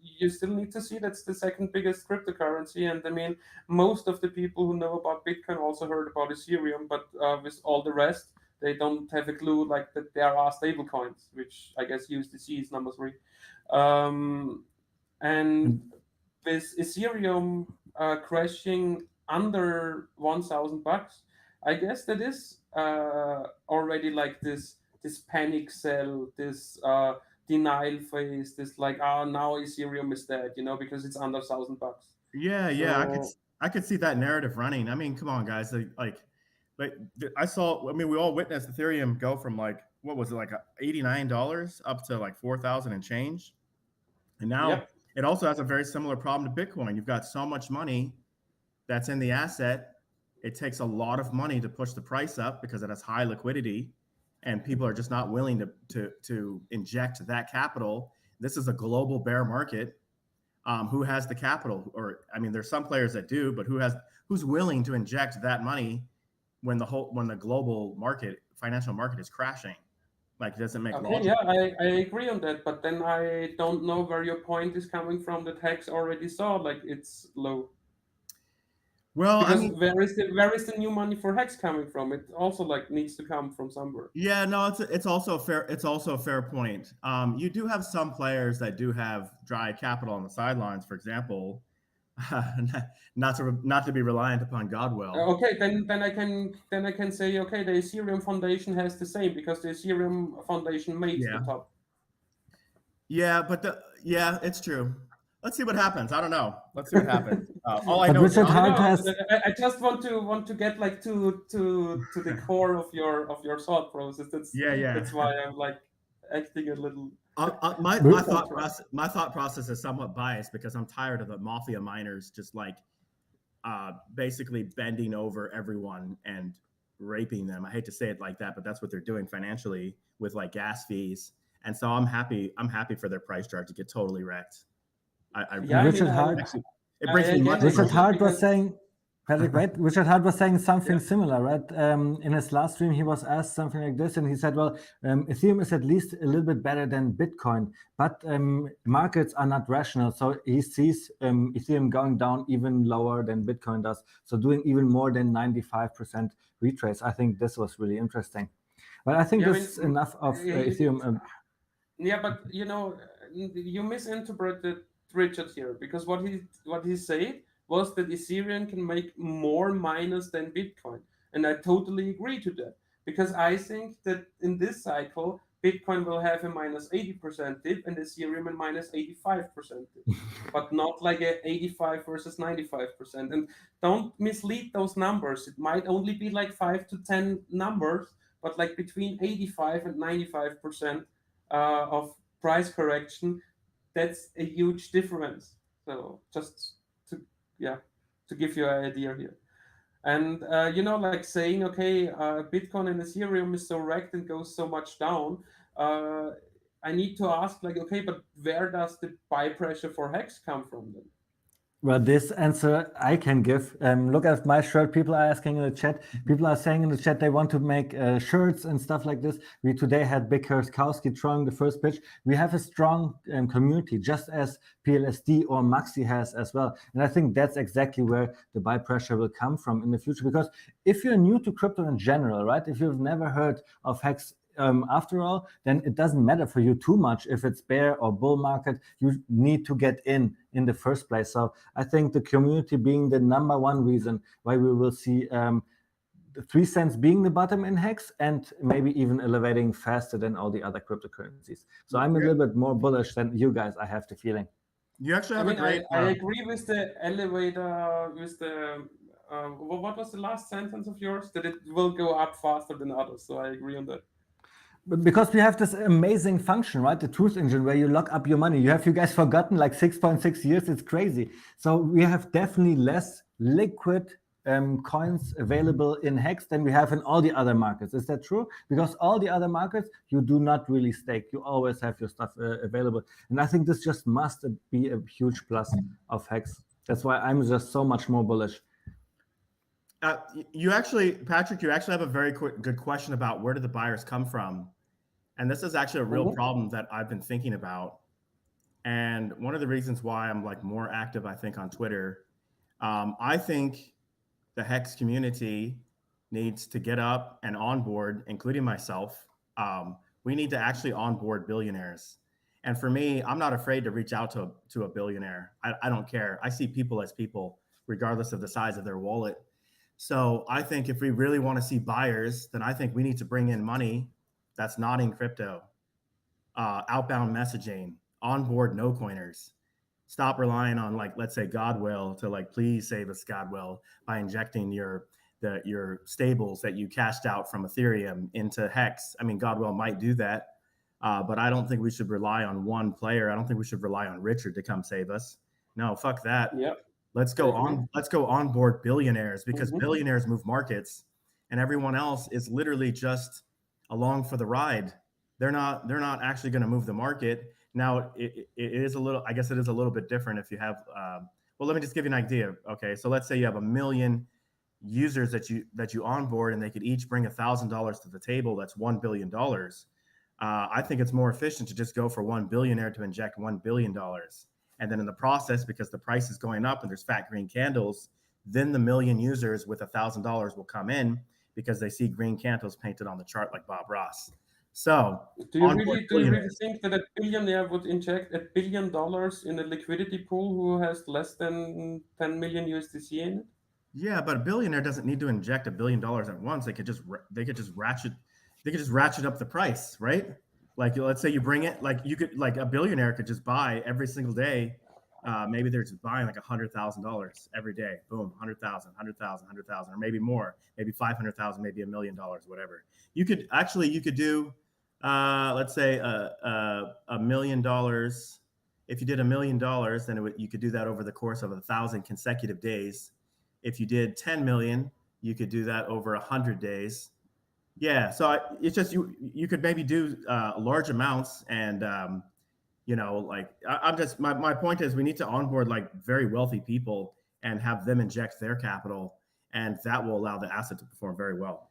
you still need to see that's the second biggest cryptocurrency. And I mean, most of the people who know about Bitcoin also heard about Ethereum, but with all the rest, they don't have a clue like that there are stable coins, which I guess USDC is number 3. And with Ethereum crashing under $1,000, I guess that is already like this panic sell, this denial phase, this like, now Ethereum is dead, you know, because it's under $1,000. Yeah, So, I could see that narrative running. I mean, come on, guys. Like I saw. I mean, we all witnessed Ethereum go from like, what was it, like $89 up to like 4,000 and change, and now yep. it also has a very similar problem to Bitcoin. You've got so much money that's in the asset. It takes a lot of money to push the price up because it has high liquidity, and people are just not willing to inject that capital. This is a global bear market. Who has the capital? Or I mean, there's some players that do, but who's willing to inject that money when the global market, financial market, is crashing? Like, it doesn't make Okay, logic. yeah, I agree on that, but then I don't know where your point is coming from that HEX already saw like it's low. Well, I Because mean, where is the new money for HEX coming from? It also like needs to come from somewhere. yeah, no, it's also a fair point. You do have some players that do have dry capital on the sidelines. For example, not to be reliant upon Godwill. Okay, then I can say, okay, the Ethereum Foundation has the same, because the Ethereum Foundation made the top. Yeah, but it's true. Let's see what happens. I don't know. Let's see what happens. All I But know is Richard You Hart know, has I just want to get like to the core of your thought process. That's why I'm like acting a little. my Ri- thought process is somewhat biased because I'm tired of the mafia miners just like basically bending over everyone and raping them. I hate to say it like that, but that's what they're doing financially with like gas fees. And so I'm happy for their price chart to get totally wrecked. Yeah, I mean, Richard Hart actually, it brings me much I Richard get emotion. it Hart was because saying, Patrick, wait, Richard Hart was saying something yeah. similar, right? In his last stream, he was asked something like this, and he said, well, Ethereum is at least a little bit better than Bitcoin, but markets are not rational. So he sees Ethereum going down even lower than Bitcoin does. So doing even more than 95% retrace. I think this was really interesting. But I think Yeah, I this is mean, enough of Ethereum. yeah, but you know, you misinterpreted Richard here because what he said was that Ethereum can make more miners than Bitcoin, and I totally agree to that because I think that in this cycle Bitcoin will have a minus 80% dip and Ethereum a minus 85% dip, but not like a 85 versus 95%. And don't mislead those numbers. It might only be like 5 to 10 numbers, but like between 85 and 95% of price correction, that's a huge difference. So just to to give you an idea here. And you know, like saying, okay, Bitcoin and Ethereum is so wrecked and goes so much down. Uh, I need to ask, like, okay, but where does the buy pressure for Hex come from then? Well, this answer I can give. Look at my shirt. People are asking in the chat. People are saying in the chat they want to make shirts and stuff like this. We today had Big Kurskowski throwing the first pitch. We have a strong community, just as PLSD or Maxi has as well. And I think that's exactly where the buy pressure will come from in the future. Because if you're new to crypto in general, right? If you've never heard of Hex after all, then it doesn't matter for you too much if it's bear or bull market. You need to get in the first place. So I think the community being the number one reason why we will see the 3 cents being the bottom in Hex and maybe even elevating faster than all the other cryptocurrencies. So I'm a little bit more bullish than you guys, I have the feeling. You actually have I mean, a great. I agree with the elevator, with the. What was the last sentence of yours? That it will go up faster than others. So I agree on that. But because we have this amazing function, right? The truth engine where you lock up your money. Have you guys forgotten like 6.6 years? It's crazy. So we have definitely less liquid coins available in Hex than we have in all the other markets. Is that true? Because all the other markets, you do not really stake. You always have your stuff available. And I think this just must be a huge plus of Hex. That's why I'm just so much more bullish. You actually, Patrick, you actually have a very good question about where do the buyers come from? And this is actually a real problem that I've been thinking about. And one of the reasons why I'm like more active, I think, on Twitter, I think the Hex community needs to get up and onboard, including myself. We need to actually onboard billionaires. And for me, I'm not afraid to reach out to a billionaire. I don't care. I see people as people, regardless of the size of their wallet. So I think if we really want to see buyers, then I think we need to bring in money that's not in crypto, outbound messaging, onboard no coiners. Stop relying on, like, let's say Godwill to like, please save us, Godwill, by injecting your stables that you cashed out from Ethereum into Hex. I mean, Godwill might do that, but I don't think we should rely on one player. I don't think we should rely on Richard to come save us. No, fuck that. Yep. Let's go onboard billionaires, because billionaires move markets, and everyone else is literally just along for the ride. They're not actually going to move the market. Now it is a little, I guess it is a little bit different if you have well, let me just give you an idea. Okay, so let's say you have 1 million users that you onboard, and they could each bring $1,000 to the table. That's $1 billion. I think it's more efficient to just go for one billionaire to inject $1 billion. And then in the process, because the price is going up and there's fat green candles, then the 1 million users with $1,000 will come in because they see green candles painted on the chart like Bob Ross. So do you really think that a billionaire would inject $1 billion in a liquidity pool who has less than 10 million USDC in it? Yeah, but a billionaire doesn't need to inject $1 billion at once. They could just ratchet up the price, right? Like, let's say you bring it, like you could, like a billionaire could just buy every single day. Maybe they're just buying like $100,000 every day. Boom, 100,000, 100,000, 100,000, or maybe more, maybe 500,000, maybe $1 million, whatever. You could do, let's say $1 million. If you did $1 million, then you could do that over the course of 1,000 consecutive days. If you did 10 million, you could do that over 100 days. Yeah, so it's just you could maybe do large amounts, and like I'm just my point is we need to onboard like very wealthy people and have them inject their capital, and that will allow the asset to perform very well.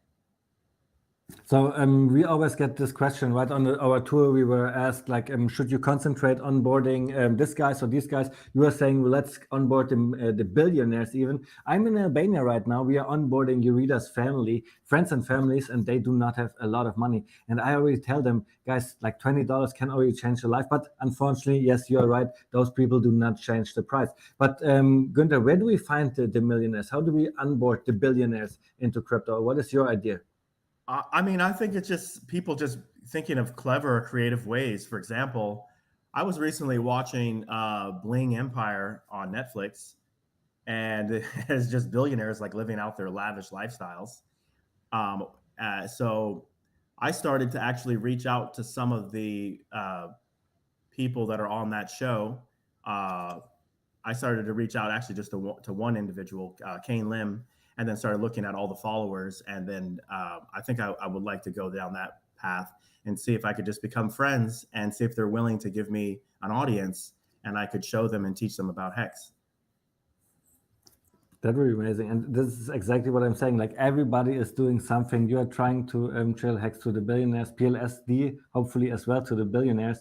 So we always get this question, right? On our tour, we were asked, like, should you concentrate on onboarding this guys or these guys? You were saying, well, let's onboard the billionaires even. I'm in Albania right now. We are onboarding Yurida's family, friends and families, and they do not have a lot of money. And I already tell them, guys, like $20 can already change your life. But unfortunately, yes, you're right. Those people do not change the price. But Günther, where do we find the millionaires? How do we onboard the billionaires into crypto? What is your idea? I mean, I think it's just people just thinking of clever or creative ways. For example, I was recently watching Bling Empire on Netflix, and it's just billionaires like living out their lavish lifestyles. So I started to actually reach out to some of the people that are on that show. I started to reach out actually just to one individual, Kane Lim, and then started looking at all the followers. And then I think I would like to go down that path and see if I could just become friends and see if they're willing to give me an audience and I could show them and teach them about Hex. That would be amazing. And this is exactly what I'm saying. Like everybody is doing something. You are trying to trail Hex to the billionaires, PLSD, hopefully as well to the billionaires.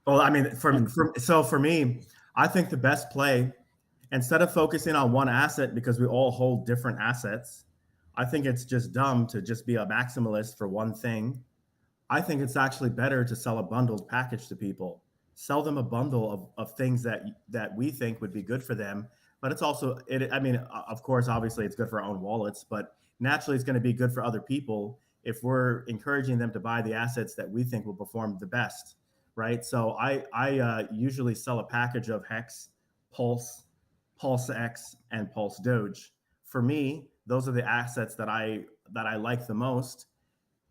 Well, I mean, for me, I think the best play, instead of focusing on one asset because we all hold different assets, I think it's just dumb to just be a maximalist for one thing. I think it's actually better to sell a bundled package to people. Sell them a bundle of things that we think would be good for them. But it's also, I mean, of course, obviously it's good for our own wallets, but naturally it's going to be good for other people if we're encouraging them to buy the assets that we think will perform the best, right? So I usually sell a package of Hex, Pulse, Pulse X, and Pulse Doge. For me, those are the assets that I like the most,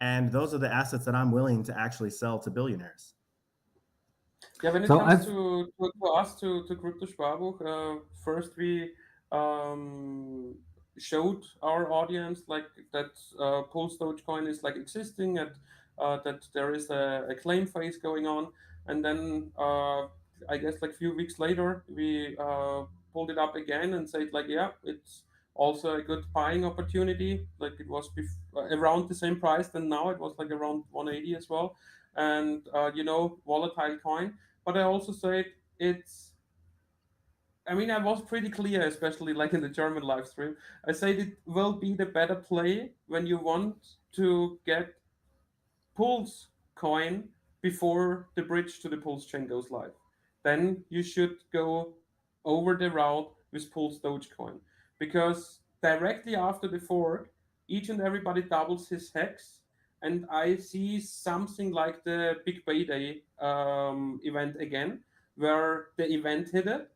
and those are the assets that I'm willing to actually sell to billionaires. Yeah, when it comes to us, to Kryptosparbuch, first we showed our audience like that Pulse Dogecoin is like existing, and that there is a claim phase going on, and then I guess like a few weeks later we pulled it up again and said like, yeah, it's also a good buying opportunity. Like it was around the same price than now. It was like around 180 as well, and volatile coin. But I also said I mean, I was pretty clear, especially like in the German live stream. I said it will be the better play when you want to get Pulse coin before the bridge to the Pulse chain goes live. Then you should go over the route with Pulse Dogecoin, because directly after the fork, each and everybody doubles his Hex, and I see something like the Big Bay Day event again, where the event hit it.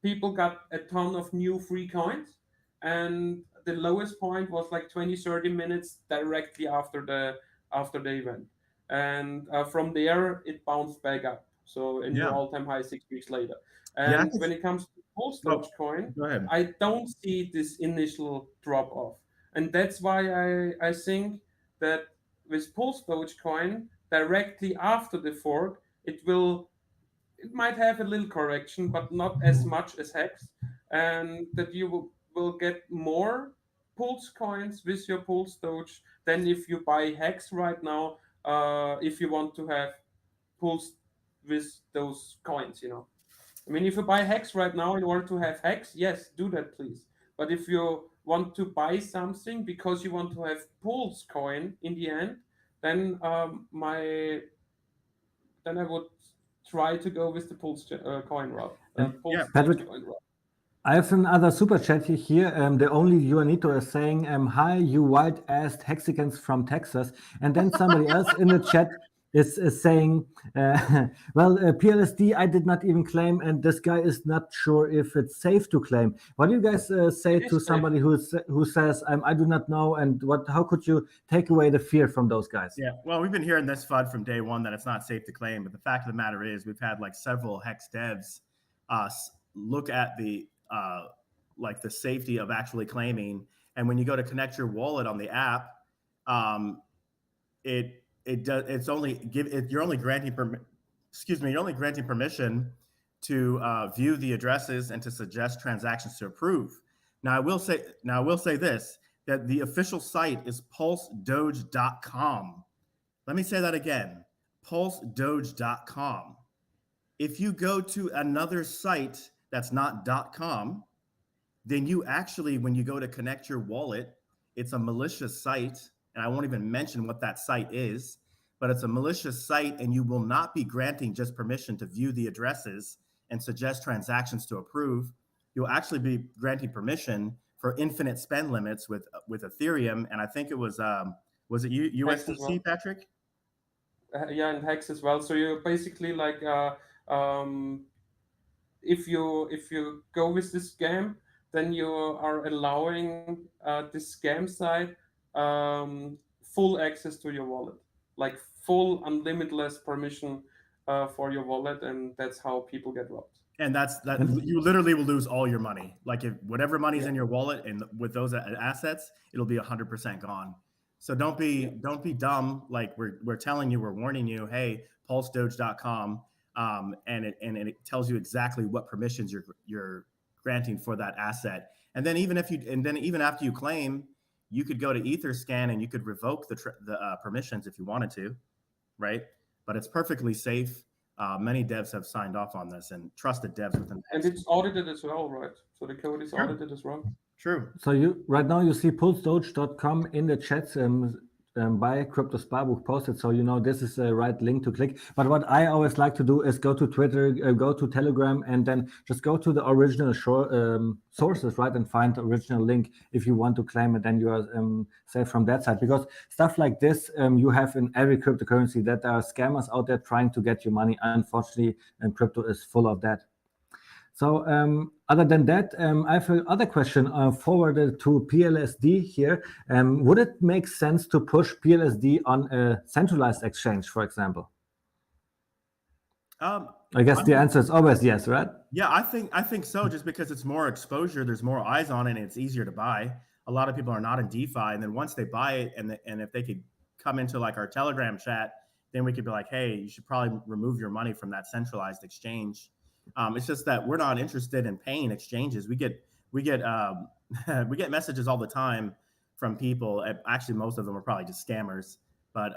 People got a ton of new free coins, and the lowest point was like 20-30 minutes directly after the event, and from there it bounced back up, so a new all-time high 6 weeks later. And when it comes to Pulse Dogecoin, I don't see this initial drop off, and that's why I think that with Pulse Dogecoin directly after the fork, it might have a little correction, but not as much as Hex, and that you will get more Pulse coins with your Pulse Doge than if you buy Hex right now, if you want to have Pulse with those coins, I mean, if you buy Hex right now in order to have Hex, yes, do that, please. But if you want to buy something because you want to have Pulse coin in the end, then then I would try to go with the Pulse coin route. Patrick, I have another super chat here. The only Juanito is saying, hi, you white-assed Hexicans from Texas. And then somebody else in the chat, is saying, well, PLSD I did not even claim, and this guy is not sure if it's safe to claim. What do you guys say to somebody who says, I do not know, and how could you take away the fear from those guys? Yeah, well, we've been hearing this FUD from day one that it's not safe to claim, but the fact of the matter is we've had like several Hex devs look at the like the safety of actually claiming, and when you go to connect your wallet on the app, you're only granting permission to view the addresses and to suggest transactions to approve. Now I will say this, that the official site is pulsedoge.com. Let me say that again, pulsedoge.com. If you go to another site that's not .com, then you actually, when you go to connect your wallet, it's a malicious site, and I won't even mention what that site is, but it's a malicious site, and you will not be granting just permission to view the addresses and suggest transactions to approve. You'll actually be granting permission for infinite spend limits with Ethereum, and I think it was it USDC, well, Patrick? Yeah, and Hex as well. So you basically like if you go with this scam, then you are allowing this scam site full access to your wallet, like full unlimitless permission for your wallet, and that's how people get robbed. And you literally will lose all your money. Like if whatever money's in your wallet, and with those assets, it'll be 100% gone. So don't be dumb. Like we're telling you, we're warning you. Hey, pulsedoge.com, and it tells you exactly what permissions you're granting for that asset. And then even after you claim, you could go to Etherscan and you could revoke the permissions if you wanted to, right? But it's perfectly safe. Many devs have signed off on this, and trusted devs within. And it's audited as well, right? So the code is audited as well. True. So right now you see pulsedoge.com in the chat by Kryptosparbuch posted, so you know this is the right link to click. But what I always like to do is go to Twitter, go to Telegram, and then just go to the original sources, right, and find the original link if you want to claim it. Then you are safe from that side, because stuff like this you have in every cryptocurrency, that there are scammers out there trying to get your money. Unfortunately, and crypto is full of that. So other than that, I have another question forwarded to PLSD here. Would it make sense to push PLSD on a centralized exchange, for example? I guess the answer is always yes, right? Yeah, I think so, just because it's more exposure, there's more eyes on it, and it's easier to buy. A lot of people are not in DeFi, and then once they buy it, and if they could come into like our Telegram chat, then we could be like, hey, you should probably remove your money from that centralized exchange. It's just that we're not interested in paying exchanges. We get messages all the time from people. Actually, most of them are probably just scammers, but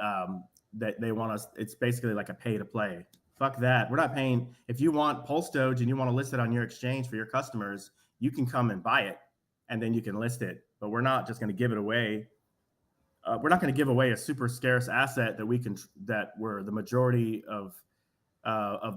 they want us. It's basically like a pay to play. Fuck that. We're not paying. If you want Pulse Doge and you want to list it on your exchange for your customers, you can come and buy it, and then you can list it. But we're not just going to give it away. We're not going to give away a super scarce asset where the majority of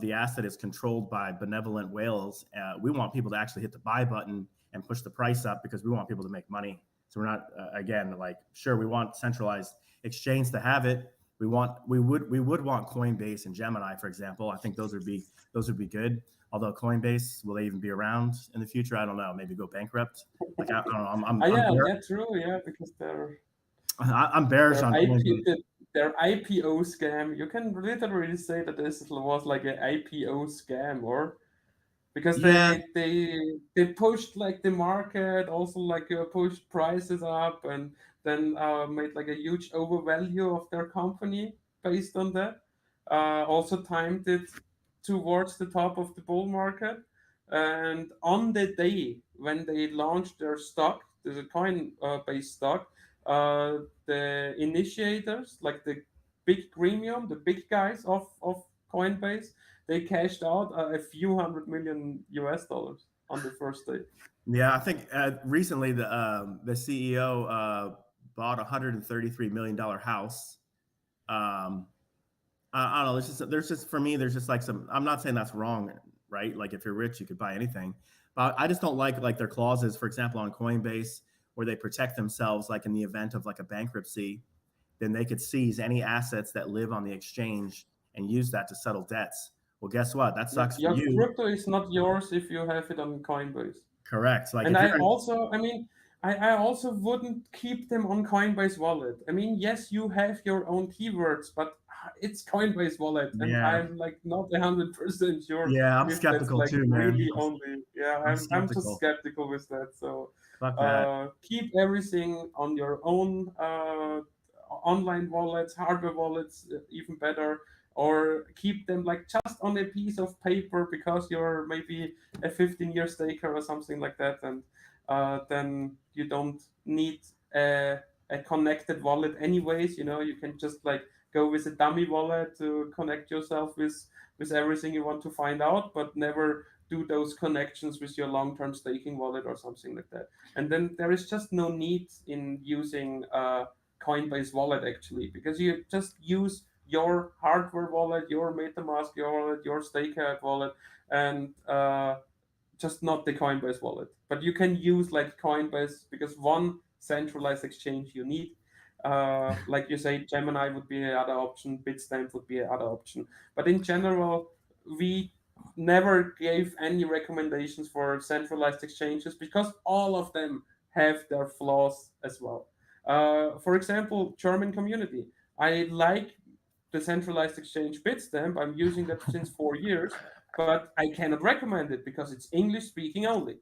the asset is controlled by benevolent whales. We want people to actually hit the buy button and push the price up, because we want people to make money. So we're not again, like, sure, we want centralized exchange to have it. We would want Coinbase and Gemini, for example. I think those would be good. Although Coinbase, will they even be around in the future? I don't know. Maybe go bankrupt. Like I don't know. Yeah, true. Yeah, because I'm bearish on Coinbase. Their IPO scam, you can literally say that this was like an IPO scam, or because they pushed like the market, also like pushed prices up, and then made like a huge overvalue of their company based on that. Also timed it towards the top of the bull market, and on the day when they launched their stock, there's a coin-based stock. The initiators, like the big premium, the big guys of Coinbase, they cashed out a few $100 million on the first day. Yeah, I think recently the CEO bought a $133 million house. I don't know. There's just for me, there's just like some. I'm not saying that's wrong, right? Like if you're rich, you could buy anything, but I just don't like their clauses. For example, on Coinbase, where they protect themselves, like in the event of like a bankruptcy, then they could seize any assets that live on the exchange and use that to settle debts. Well, guess what? That sucks for Your you. crypto is not yours if you have it on Coinbase. Correct. Like, And if I you're also, I mean, I also wouldn't keep them on Coinbase Wallet. I mean, yes, you have your own keywords, but it's Coinbase Wallet, and Yeah. I'm like not 100% sure. Yeah, I'm if skeptical that's, like, too, man. really only. Yeah, I'm just skeptical. skeptical with that. So Fuck that. keep everything on your own online wallets, hardware wallets, even better, or keep them like just on a piece of paper because you're maybe a 15-year staker or something like that, and then you don't need a connected wallet anyways. You know, you can just like go with a dummy wallet to connect yourself with everything you want to find out, but never do those connections with your long-term staking wallet or something like that. And then there is just no need in using Coinbase wallet actually, because you just use your hardware wallet, your MetaMask wallet, your Stakeout wallet, and just not the Coinbase wallet. But you can use like Coinbase because one centralized exchange you need. Like you say, Gemini would be another option, Bitstamp would be another option. But in general, we never gave any recommendations for centralized exchanges because all of them have their flaws as well. For example, German community. I like the centralized exchange Bitstamp. I'm using that since 4 years, but I cannot recommend it because it's English speaking only.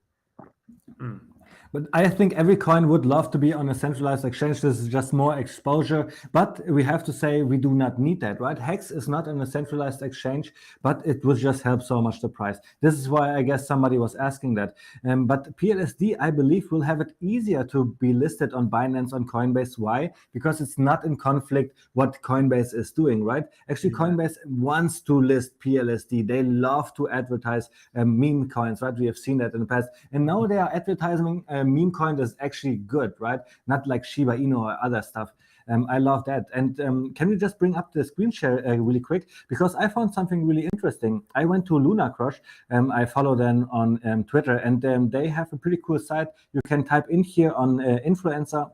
But I think every coin would love to be on a centralized exchange. This is just more exposure. But we have to say we do not need that, right? HEX is not on a centralized exchange, but it would just help so much the price. This is why I guess somebody was asking that. But PLSD, I believe, will have it easier to be listed on Binance, on Coinbase. Why? Because it's not in conflict what Coinbase is doing, right? Actually, Coinbase wants to list PLSD. They love to advertise meme coins, right? We have seen that in the past. And now they are advertising meme coin is actually good, right? Not like Shiba Inu or other stuff. I love that. And can you just bring up the screen share really quick? Because I found something really interesting. I went to Luna Crush. I follow them on Twitter, and they have a pretty cool site. You can type in here on influencer.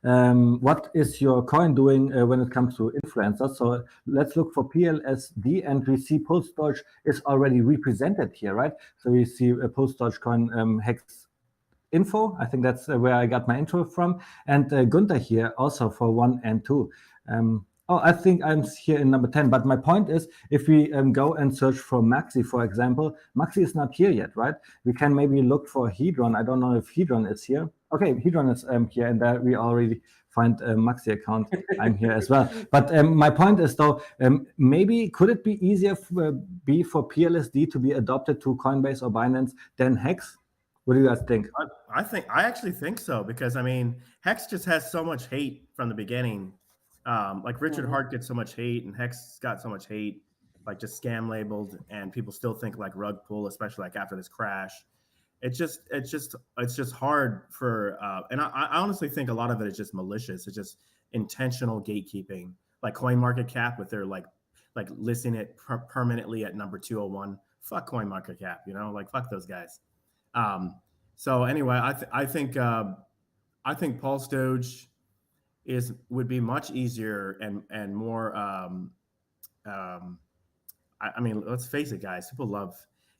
What is your coin doing when it comes to influencers? So let's look for PLSD, and we see Pulse Doge is already represented here, right? So we see a Pulse Doge coin HEX info. I think that's where I got my intro from. And Gunther here also for 1 and 2. I think I'm here in number 10. But my point is, if we go and search for Maxi, for example, Maxi is not here yet, right? We can maybe look for Hedron. I don't know if Hedron is here. Okay, Hedron is here, and there we already find a Maxi account. I'm here as well. But my point is, though, maybe could it be easier for PLSD to be adopted to Coinbase or Binance than HEX? What do you guys think? I actually think so, because I mean, HEX just has so much hate from the beginning. Like Richard Hart gets so much hate, and HEX got so much hate, like just scam labeled, and people still think like rug pull, especially like after this crash. It's just hard for, and I honestly think a lot of it is just malicious. It's just intentional gatekeeping, like CoinMarketCap with their like listing it permanently at number 201. Fuck CoinMarketCap, you know, like fuck those guys. So anyway, I think Pulse Doge would be much easier and more. I mean, let's face it, guys.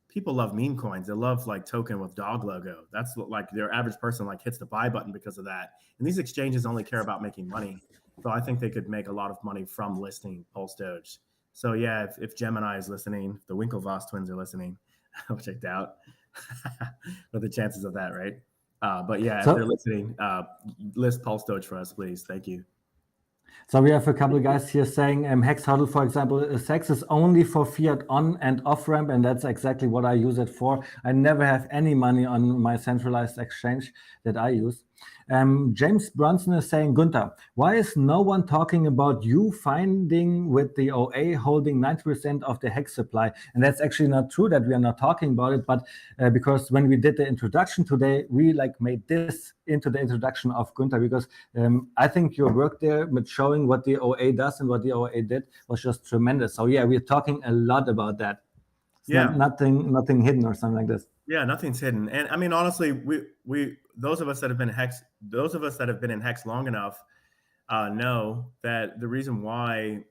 People love meme coins. They love like token with dog logo. That's what, like, their average person like hits the buy button because of that. And these exchanges only care about making money. So I think they could make a lot of money from listing Pulse Doge. So yeah, if Gemini is listening, if the Winklevoss twins are listening, which I doubt. What are the chances of that, right? But yeah, if they're listening, list Pulse Doge for us, please. Thank you. So we have a couple of guys here saying HEX HODL, for example, HEX is only for fiat on and off ramp, and that's exactly what I use it for. I never have any money on my centralized exchange that I use. James Bronson is saying, Gunther, why is no one talking about you finding with the OA holding 90% of the HEX supply? And that's actually not true that we are not talking about it, but because when we did the introduction today, we like made this into the introduction of Gunther, because I think your work there with showing what the OA does and what the OA did was just tremendous. So yeah, we're talking a lot about that. It's nothing hidden or something like this. Yeah, nothing's hidden. And I mean, honestly, we those of us that have been in HEX long enough, know that the reason why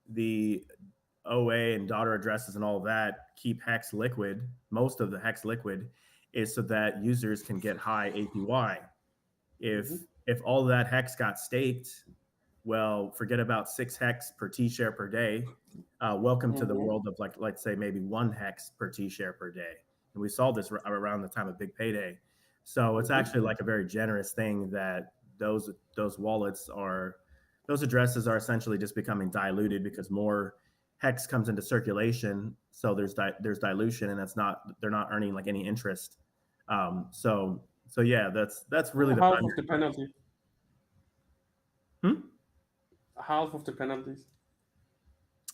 the OA and daughter addresses and all of that keep hex liquid, most of the hex liquid, is so that users can get high APY. If all of that hex got staked, well, forget about 6 hex per T share per day. Welcome to the world of like, let's say maybe 1 hex per T share per day. And we saw this around the time of Big Payday. So it's actually like a very generous thing that those wallets are, those addresses are essentially just becoming diluted because more hex comes into circulation. So there's dilution, and they're not earning like any interest. So yeah, that's really half of the penalty. Half of the penalties.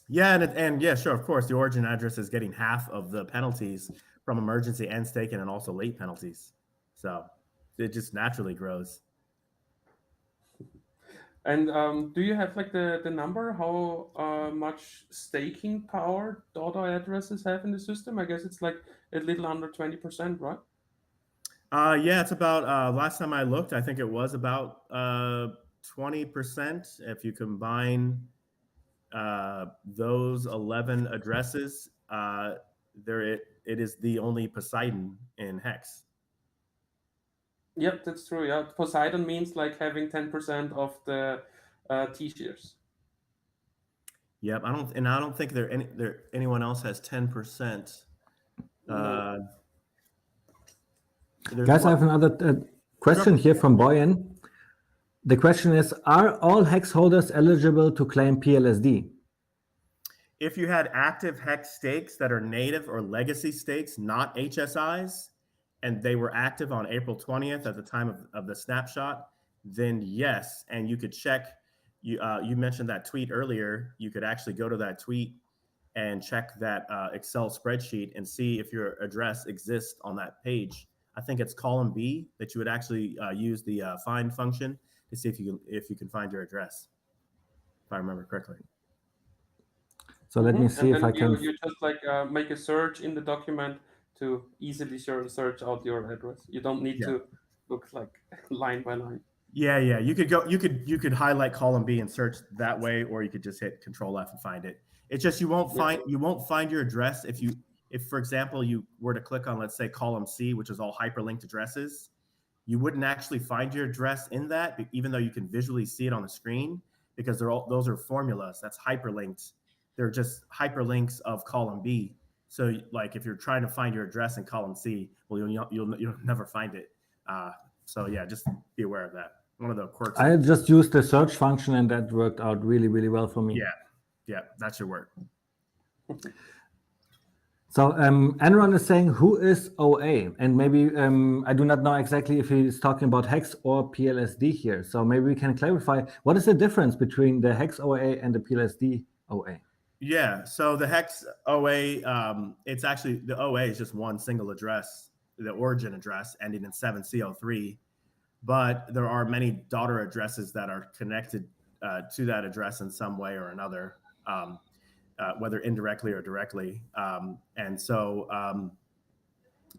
Yeah, and yeah, sure, of course, the origin address is getting half of the penalties from emergency and staking, and also late penalties. So it just naturally grows. And do you have like the number how much staking power daughter addresses have in the system? I guess it's like a little under 20%, right? Yeah, it's about last time I looked, I think it was about 20%. If you combine those 11 addresses, it is the only Poseidon in Hex. Yep, that's true. Yeah, Poseidon means like having 10% of the T-shares. Yep, I don't think anyone else has 10%. No. Guys, I have another question here from Boyan. The question is, are all hex holders eligible to claim PLSD? If you had active hex stakes that are native or legacy stakes, not HSIs, and they were active on April 20th at the time of the snapshot, then yes. And you could check, you mentioned that tweet earlier, you could actually go to that tweet and check that Excel spreadsheet and see if your address exists on that page. I think it's column B that you would actually use the find function to see if you can find your address, if I remember correctly. So let me see if I can. You just like make a search in the document to easily search out your address. You don't need to look like line by line. Yeah. You could highlight column B and search that way, or you could just hit Control F and find it. It's just you won't find your address if for example you were to click on, let's say, column C, which is all hyperlinked addresses. You wouldn't actually find your address in that, even though you can visually see it on the screen, because those are formulas. That's hyperlinked. They're just hyperlinks of column B. So like if you're trying to find your address in column C, well, you'll never find it. So yeah, just be aware of that. One of the quirks. I just used the search function, and that worked out really, really well for me. Yeah, that should work. So Enron is saying, who is OA? And maybe I do not know exactly if he's talking about HEX or PLSD here. So maybe we can clarify, what is the difference between the HEX OA and the PLSD OA? Yeah, so the HEX OA, it's actually, the OA is just one single address, the origin address ending in 7C03. But there are many daughter addresses that are connected to that address in some way or another. Whether indirectly or directly. And so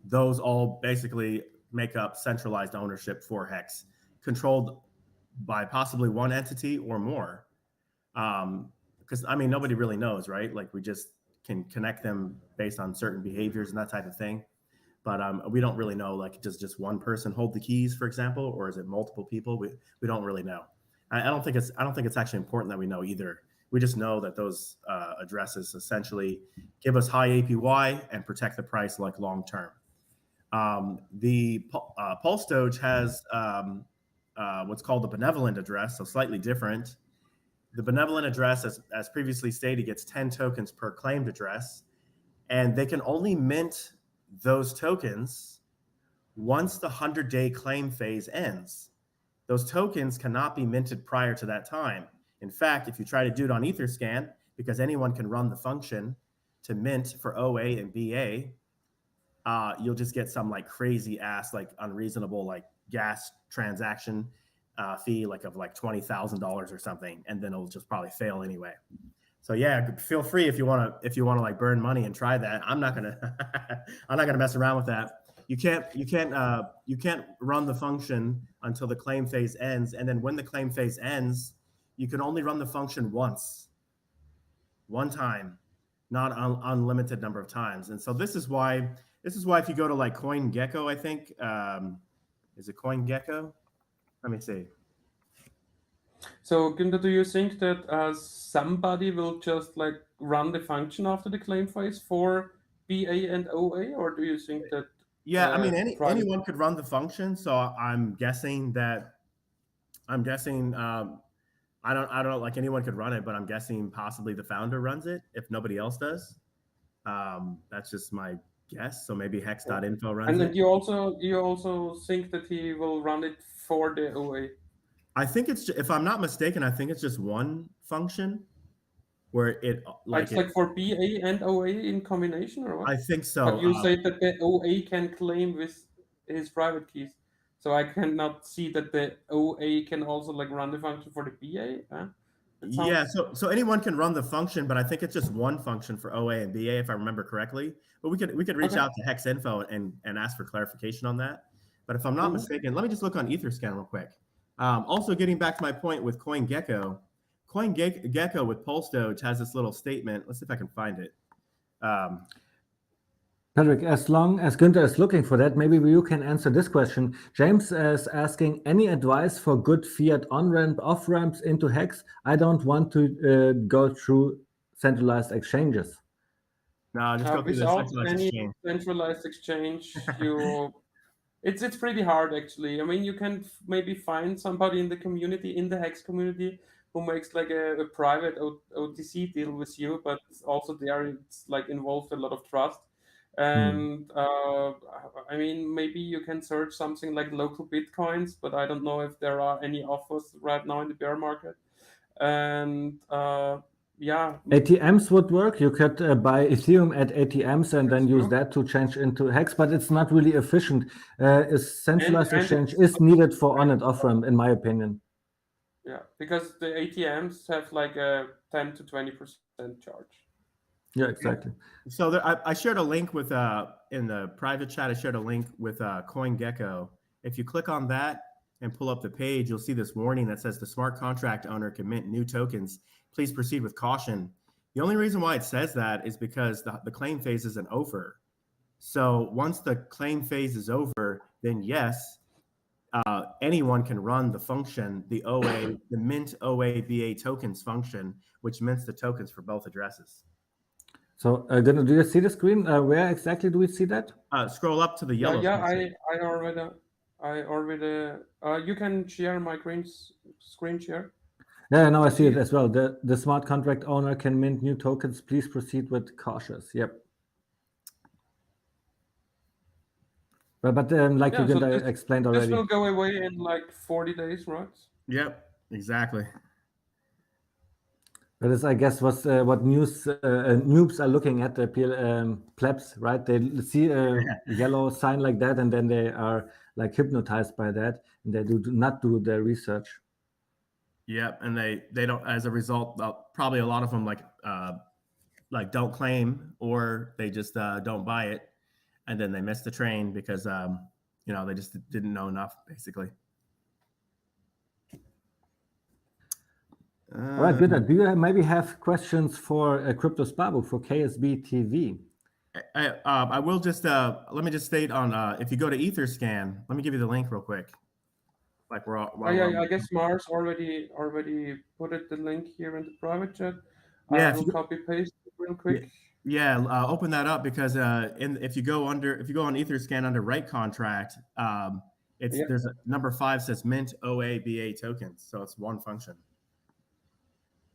those all basically make up centralized ownership for HEX, controlled by possibly one entity or more. Because, I mean, nobody really knows, right? Like, we just can connect them based on certain behaviors and that type of thing. But we don't really know, like, does just one person hold the keys, for example, or is it multiple people? We don't really know. I don't think it's actually important that we know either. We just know that those addresses essentially give us high APY and protect the price like long term. The Pulse Doge has what's called the benevolent address, so slightly different. The benevolent address, as previously stated, gets 10 tokens per claimed address, and they can only mint those tokens once the 100-day claim phase ends. Those tokens cannot be minted prior to that time. In fact, if you try to do it on Etherscan, because anyone can run the function to mint for OA and BA, you'll just get some like crazy ass, like unreasonable, like gas transaction fee, like of like $20,000 or something, and then it'll just probably fail anyway. So yeah, feel free if you want to like burn money and try that. I'm not gonna mess around with that. You can't run the function until the claim phase ends, and then when the claim phase ends, you can only run the function one time, not unlimited number of times. And so this is why if you go to like CoinGecko, I think, is it CoinGecko? Let me see. So, Günther, do you think that somebody will just like run the function after the claim phase for BA and OA, or do you think that? Yeah, I mean, anyone could run the function. So I'm guessing. I don't like anyone could run it, but I'm guessing possibly the founder runs it if nobody else does. That's just my guess. So maybe hex.info runs and it. And you also think that he will run it for the OA? I think if I'm not mistaken, I think it's just one function where it's like for BA and OA in combination, or what? I think so. But you say that the OA can claim with his private keys. So I cannot see that the OA can also like run the function for the BA. Yeah, so anyone can run the function, but I think it's just one function for OA and BA, if I remember correctly. But we could reach out to Hex Info and ask for clarification on that. But if I'm not mistaken, let me just look on Etherscan real quick. Also, getting back to my point with CoinGecko with Pulse Doge has this little statement. Let's see if I can find it. Patrick, as long as Günther is looking for that, maybe you can answer this question. James is asking, any advice for good fiat on-ramp, off-ramps into Hex? I don't want to go through centralized exchanges. No, just go through the centralized exchange. Centralized exchange, it's pretty hard actually. I mean, you can maybe find somebody in the community, in the Hex community, who makes like a private OTC deal with you, but also there it's like involved a lot of trust. And I mean, maybe you can search something like local Bitcoins, but I don't know if there are any offers right now in the bear market. And yeah, ATMs would work. You could buy Ethereum at ATMs and then use that to change into Hex, but it's not really efficient. Centralized exchange is needed for on and off ramp, in my opinion. Yeah, because the ATMs have like a 10 to 20% charge. Yeah, exactly. So I shared a link with in the private chat. I shared a link with CoinGecko. If you click on that and pull up the page, you'll see this warning that says the smart contract owner can mint new tokens. Please proceed with caution. The only reason why it says that is because the claim phase isn't over. So once the claim phase is over, then yes, anyone can run the function, the mint OA BA tokens function, which mints the tokens for both addresses. So, do you see the screen? Where exactly do we see that? Scroll up to the yellow. Yeah, I already. You can share my screen share. Yeah, now I see it as well. The smart contract owner can mint new tokens. Please proceed with cautious. Yep. But like you explained already. This will go away in like 40 days, right? Yep, exactly. That is, I guess, what noobs are looking at, the plebs, right? They see a yellow sign like that, and then they are like hypnotized by that, and they do not do their research. Yep, and they don't. As a result, probably a lot of them like don't claim, or they just don't buy it, and then they miss the train because they just didn't know enough, basically. All right, Günther, do you maybe have questions for Kryptosparbuch for KSB TV? I will just let me just state on if you go to Etherscan, let me give you the link real quick. Like I guess Mars already put the link here in the private chat. Yeah, I will copy paste it real quick. Yeah, open that up because if you go on Etherscan under Rekt contract, there's a number 5 says mint OA BA tokens, so it's one function.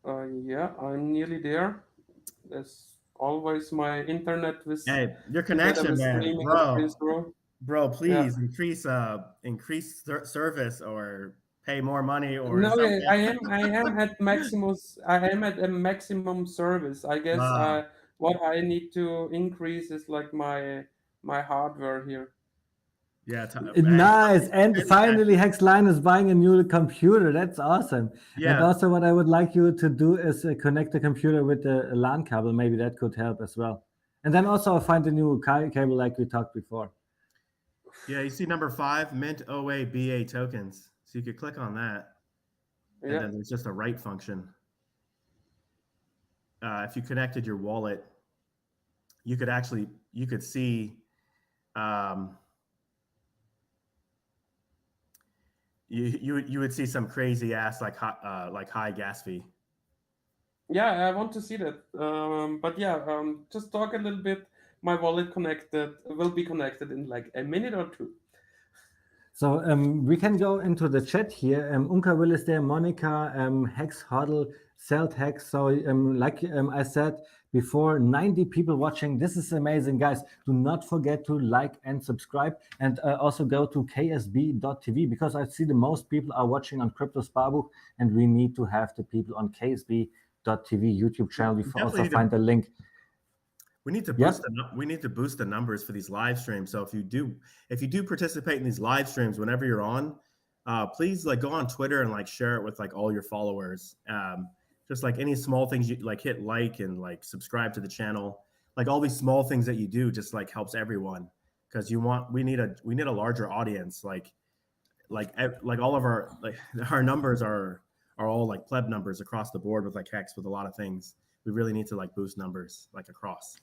Yeah, I'm nearly there. That's always my internet with. Hey, your connection, man, bro. Please increase service or pay more money or no. Something. I am at maximum. I am at a maximum service. I guess what I need to increase is like my hardware here. Yeah, nice. And finally, Hexline is buying a new computer. That's awesome. Yeah. And also, what I would like you to do is connect the computer with the LAN cable. Maybe that could help as well. And then also find a new cable like we talked before. Yeah, you see number 5, mint OA BA tokens. So you could click on that. and then there's just a write function. If you connected your wallet, you could see you would see some crazy ass like high gas fee. Yeah, I want to see that. But yeah, just talk a little bit. My wallet will be connected in like a minute or two. So we can go into the chat here. Unka Will is there, Monica, Hex Huddle, Celt Hex. So like I said before, 90 people watching. This is amazing, guys. Do not forget to like and subscribe, and also go to ksb.tv, because I see the most people are watching on Kryptosparbuch, and we need to have the people on ksb.tv YouTube channel. We also find the link. We need to boost the numbers for these live streams. So if you do participate in these live streams, whenever you're on, please like go on Twitter and like share it with like all your followers. Just like any small things you like, hit like and like subscribe to the channel. Like all these small things that you do just like helps everyone, because we need a larger audience. Like all of our numbers are all like pleb numbers across the board with like Hex, with a lot of things. We really need to like boost numbers like across.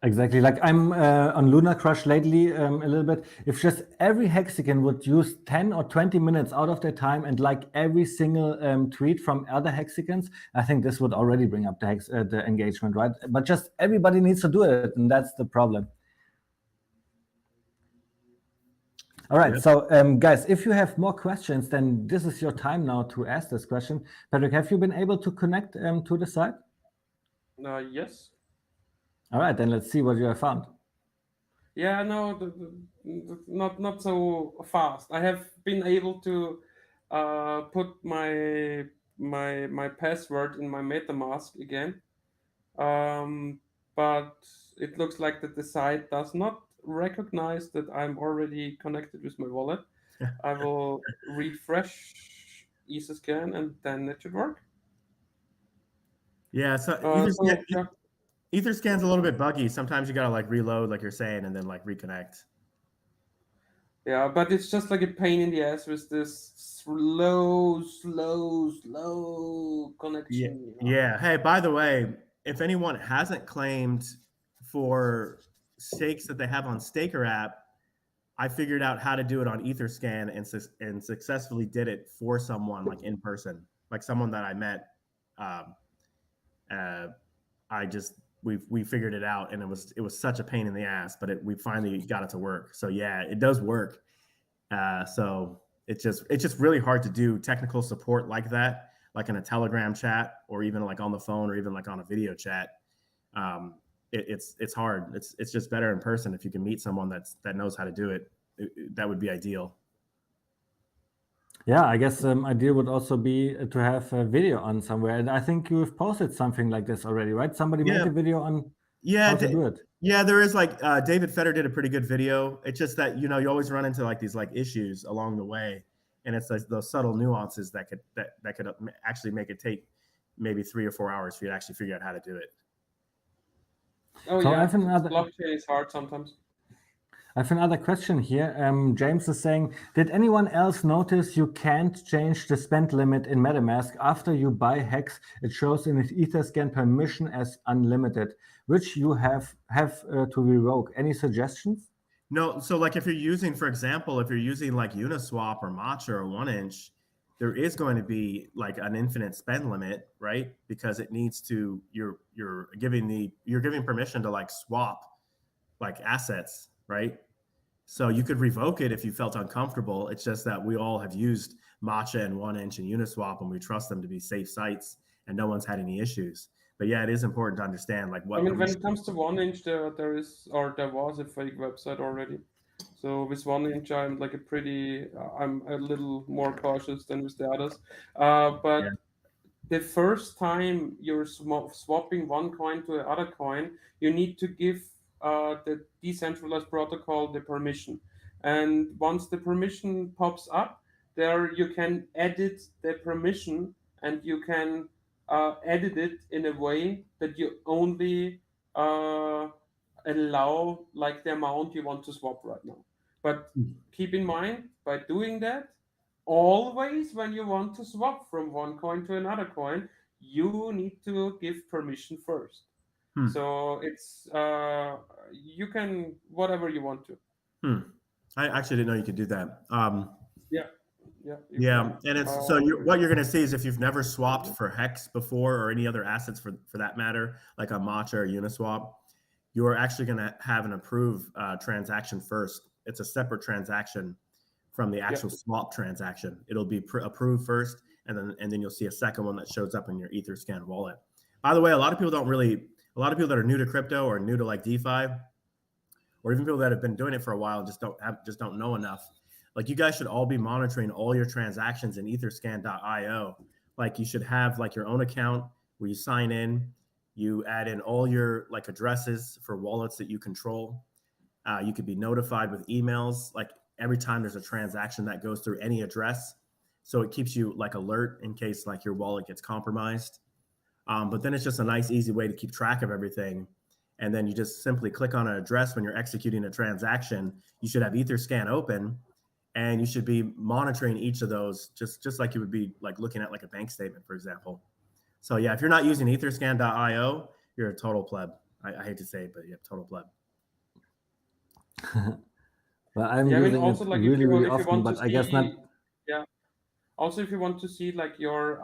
Exactly. Like I'm on Lunar Crush lately a little bit. If just every Hexican would use 10 or 20 minutes out of their time and like every single tweet from other Hexicans, I think this would already bring up the engagement, right? But just everybody needs to do it, and that's the problem. All right. Yep. So guys, if you have more questions, then this is your time now to ask this question. Patrick, have you been able to connect to the site? Yes. All right, then let's see what you have found. Yeah, no, not so fast. I have been able to put my password in my MetaMask again, but it looks like that the site does not recognize that I'm already connected with my wallet. I will refresh EtherScan and then it should work. Yeah, so EtherScan's a little bit buggy. Sometimes you gotta like reload, like you're saying, and then like reconnect. Yeah, but it's just like a pain in the ass with this slow connection. Yeah. Hey, by the way, if anyone hasn't claimed for stakes that they have on Staker app, I figured out how to do it on EtherScan and successfully did it for someone like in person, like someone that I met. We figured it out, and it was such a pain in the ass, but we finally got it to work. So yeah, it does work. So it's just really hard to do technical support like that, like in a Telegram chat or even like on the phone or even like on a video chat. It's hard. It's just better in person. If you can meet someone that knows how to do it, that would be ideal. Yeah, I guess ideal would also be to have a video on somewhere. And I think you've posted something like this already, right? Somebody made a video on how to do it. Yeah, there is like David Fetter did a pretty good video. It's just that, you always run into like these like issues along the way. And it's like those subtle nuances that could actually make it take maybe 3 or 4 hours for you to actually figure out how to do it. Oh, so yeah, blockchain is hard sometimes. I have another question here. James is saying, did anyone else notice you can't change the spend limit in MetaMask after you buy Hex? It shows in EtherScan permission as unlimited, which you have to revoke. Any suggestions? No. So like if you're using, for example, if you're using like Uniswap or Matcha or 1inch, there is going to be like an infinite spend limit, right? Because it needs to, you're giving permission to like swap like assets, right? So you could revoke it if you felt uncomfortable. It's just that we all have used Matcha and 1inch and Uniswap, and we trust them to be safe sites, and no one's had any issues. But yeah, it is important to understand like what. I mean, when it comes to 1inch, there was a fake website already. So with 1inch, I'm a little more cautious than with the others. But the first time you're swapping one coin to the other coin, you need to give the decentralized protocol the permission. And once the permission pops up, there you can edit the permission, and you can edit it in a way that you only allow like the amount you want to swap right now. But keep in mind, by doing that, always when you want to swap from one coin to another coin, you need to give permission first. So it's you can whatever you want to. I actually didn't know you could do that. Yeah, you Yeah, can. and it's so what you're going to see is if you've never swapped for Hex before or any other assets for that matter, like a Matcha or Uniswap, you're actually going to have an approve transaction first. It's a separate transaction from the actual swap transaction. It'll be approved first, and then you'll see a second one that shows up in your Etherscan wallet. By the way, a lot of people that are new to crypto or new to like DeFi, or even people that have been doing it for a while and just don't know enough. Like you guys should all be monitoring all your transactions in etherscan.io. Like you should have like your own account where you sign in, you add in all your like addresses for wallets that you control. You could be notified with emails like every time there's a transaction that goes through any address. So it keeps you like alert in case like your wallet gets compromised. But then it's just a nice, easy way to keep track of everything. And then you just simply click on an address when you're executing a transaction. You should have Etherscan open, and you should be monitoring each of those just like you would be like looking at like a bank statement, for example. So yeah, if you're not using etherscan.io, you're a total pleb. I hate to say it, but yeah, total pleb. Well, I'm using also, it like really, really often, but I guess not. Yeah. Also, if you want to see like your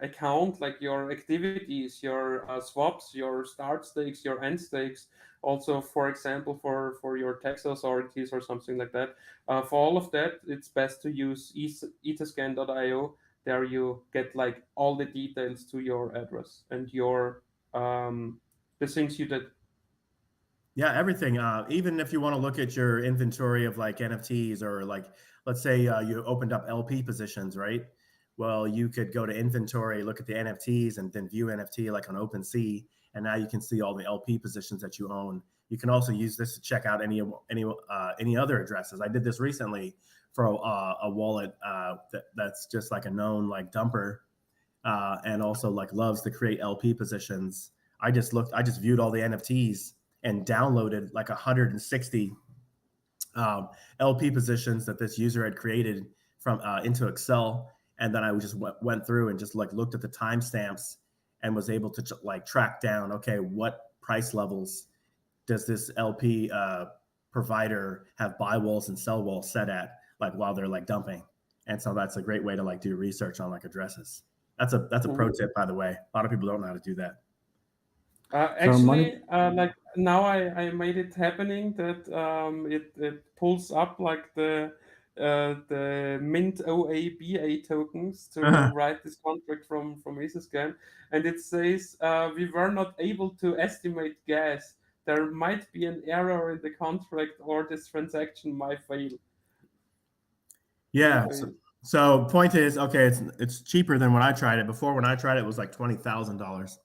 account, like your activities, your swaps, your start stakes, your end stakes. Also, for example, for your tax authorities or something like that. For all of that, it's best to use etherscan.io. There you get like all the details to your address and your the things you did. Yeah, everything. Even if you want to look at your inventory of like NFTs or like, let's say you opened up LP positions, right? Well, you could go to inventory, look at the NFTs, and then view NFT like on OpenSea, and now you can see all the LP positions that you own. You can also use this to check out any other addresses. I did this recently for a wallet that's just like a known like dumper, and also like loves to create LP positions. I just viewed all the NFTs and downloaded like 160 LP positions that this user had created from into Excel. And then I just went through and just like looked at the timestamps and was able to like track down, okay, what price levels does this LP provider have buy walls and sell walls set at, like while they're like dumping. And so that's a great way to like do research on like addresses. That's a pro tip, by the way. A lot of people don't know how to do that. Actually, like now I made it happening that it pulls up like the mint OABA tokens to write this contract from Hexicans, and it says we were not able to estimate gas. There might be an error in the contract, or this transaction might fail. Yeah. So point is, okay, it's cheaper than when I tried it. Before, when I tried it was like $20,000.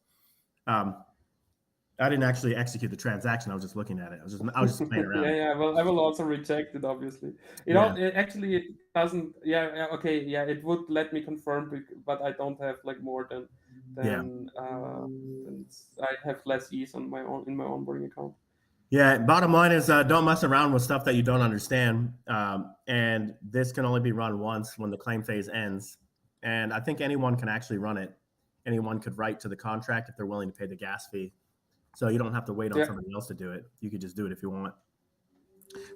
I didn't actually execute the transaction. I was just looking at it. I was just playing around. Yeah. Well, I will also reject it. Obviously, it actually it doesn't. Yeah. Okay. Yeah. It would let me confirm, but I don't have like more than I have less ease on my onboarding account. Yeah. Bottom line is, don't mess around with stuff that you don't understand. And this can only be run once when the claim phase ends. And I think anyone can actually run it. Anyone could write to the contract if they're willing to pay the gas fee. So you don't have to wait on somebody else to do it. You could just do it if you want.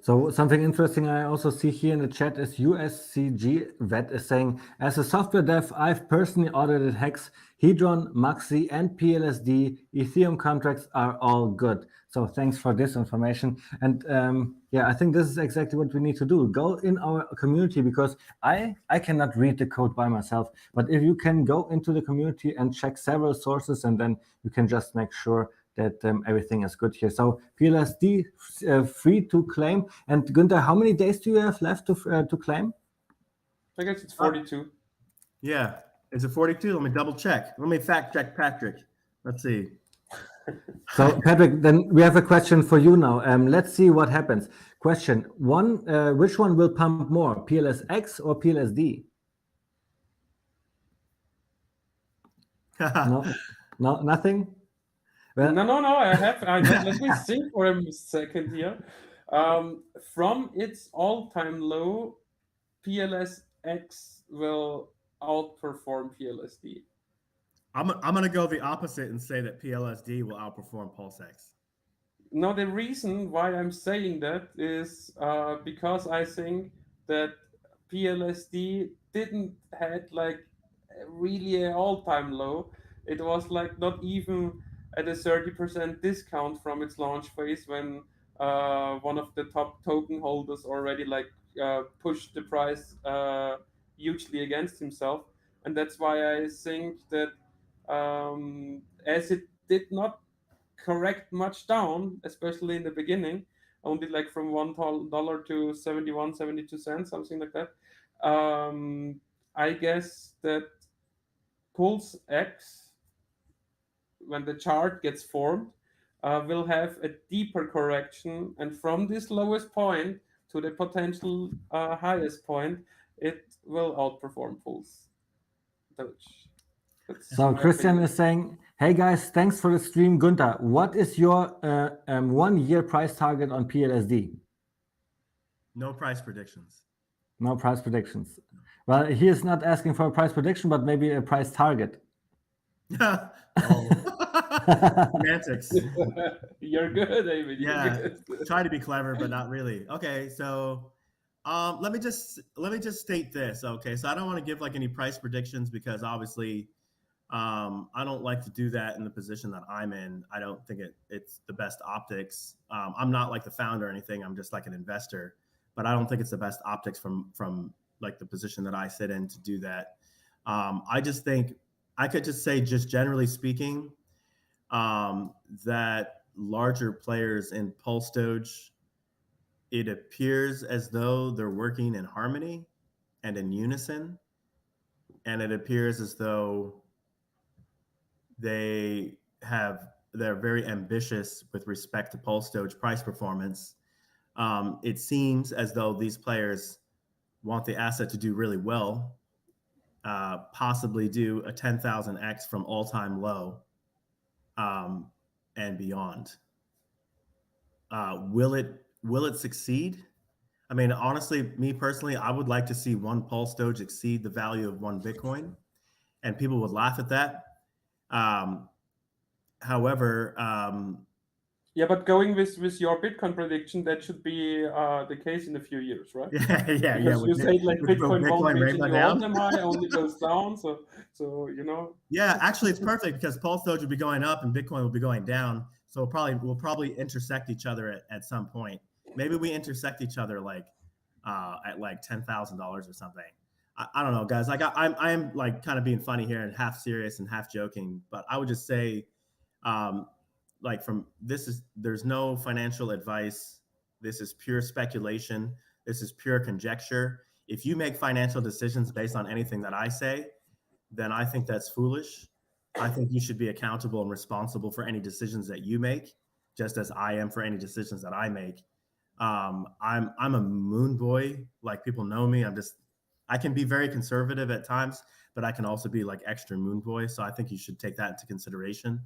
So something interesting I also see here in the chat is USCG Vet is saying, as a software dev, I've personally audited Hex, Hedron, Maxi, and PLSD. Ethereum contracts are all good. So thanks for this information. And yeah, I think this is exactly what we need to do. Go in our community, because I cannot read the code by myself. But if you can go into the community and check several sources, and then you can just make sure that everything is good here. So PLSD free to claim. And Günther, how many days do you have left to claim? I guess it's 42. Yeah, is it 42? Let me double check. Let me fact check Patrick. Let's see. So Patrick, then we have a question for you now. Let's see what happens. Question one: which one will pump more, PLSX or PLSD? No, nothing. Well, no. Let me think for a second here. From its all-time low, PLSX will outperform PLSD. I'm gonna go the opposite and say that PLSD will outperform PulseX. Now, the reason why I'm saying that is because I think that PLSD didn't had like really an all-time low. It was like not even at a 30% discount from its launch phase when one of the top token holders already like pushed the price hugely against himself, and that's why I think that as it did not correct much down, especially in the beginning, only like from $1 to 71, 72 cents, something like that. I guess that Pulse X, when the chart gets formed, will have a deeper correction, and from this lowest point to the potential highest point, it will outperform Pulse Doge. That's So my Christian opinion. is saying, "Hey guys, thanks for the stream, Gunther. What is your 1 year price target on PLSD?" No price predictions. No price predictions. Well, he is not asking for a price prediction, but maybe a price target. Oh. Semantics. You're good, David. You're Yeah, good. try to be clever, but not really. Okay, so let me just state this. Okay, so I don't want to give like any price predictions because obviously I don't like to do that in the position that I'm in. I don't think it's the best optics. I'm not like the founder or anything. I'm just like an investor, but I don't think it's the best optics from like the position that I sit in to do that. I just think I could just say, just generally speaking, that larger players in Pulse Doge, it appears as though they're working in harmony and in unison, and it appears as though they're very ambitious with respect to Pulse Doge price performance. It seems as though these players want the asset to do really well, possibly do a 10,000x from all-time low and beyond. Will it succeed? I mean, honestly, me personally, I would like to see one Pulse Doge exceed the value of one Bitcoin, and people would laugh at that. However, Yeah, but going with your Bitcoin prediction, that should be the case in a few years, right? yeah. Because you said like With Bitcoin won't reach a rainbow new down. all-time high, only goes down. So you know. Yeah, actually, it's perfect because Pulse Doge will be going up and Bitcoin will be going down. So we'll probably intersect each other at some point. Maybe we intersect each other like at like $10,000 or something. I don't know, guys. Like I'm like kind of being funny here and half serious and half joking, but I would just say, like there's no financial advice. This is pure speculation. This is pure conjecture. If you make financial decisions based on anything that I say, then I think that's foolish. I think you should be accountable and responsible for any decisions that you make, just as I am for any decisions that I make. I'm a moon boy. Like, people know me. I can be very conservative at times, but I can also be like extra moon boy. So I think you should take that into consideration.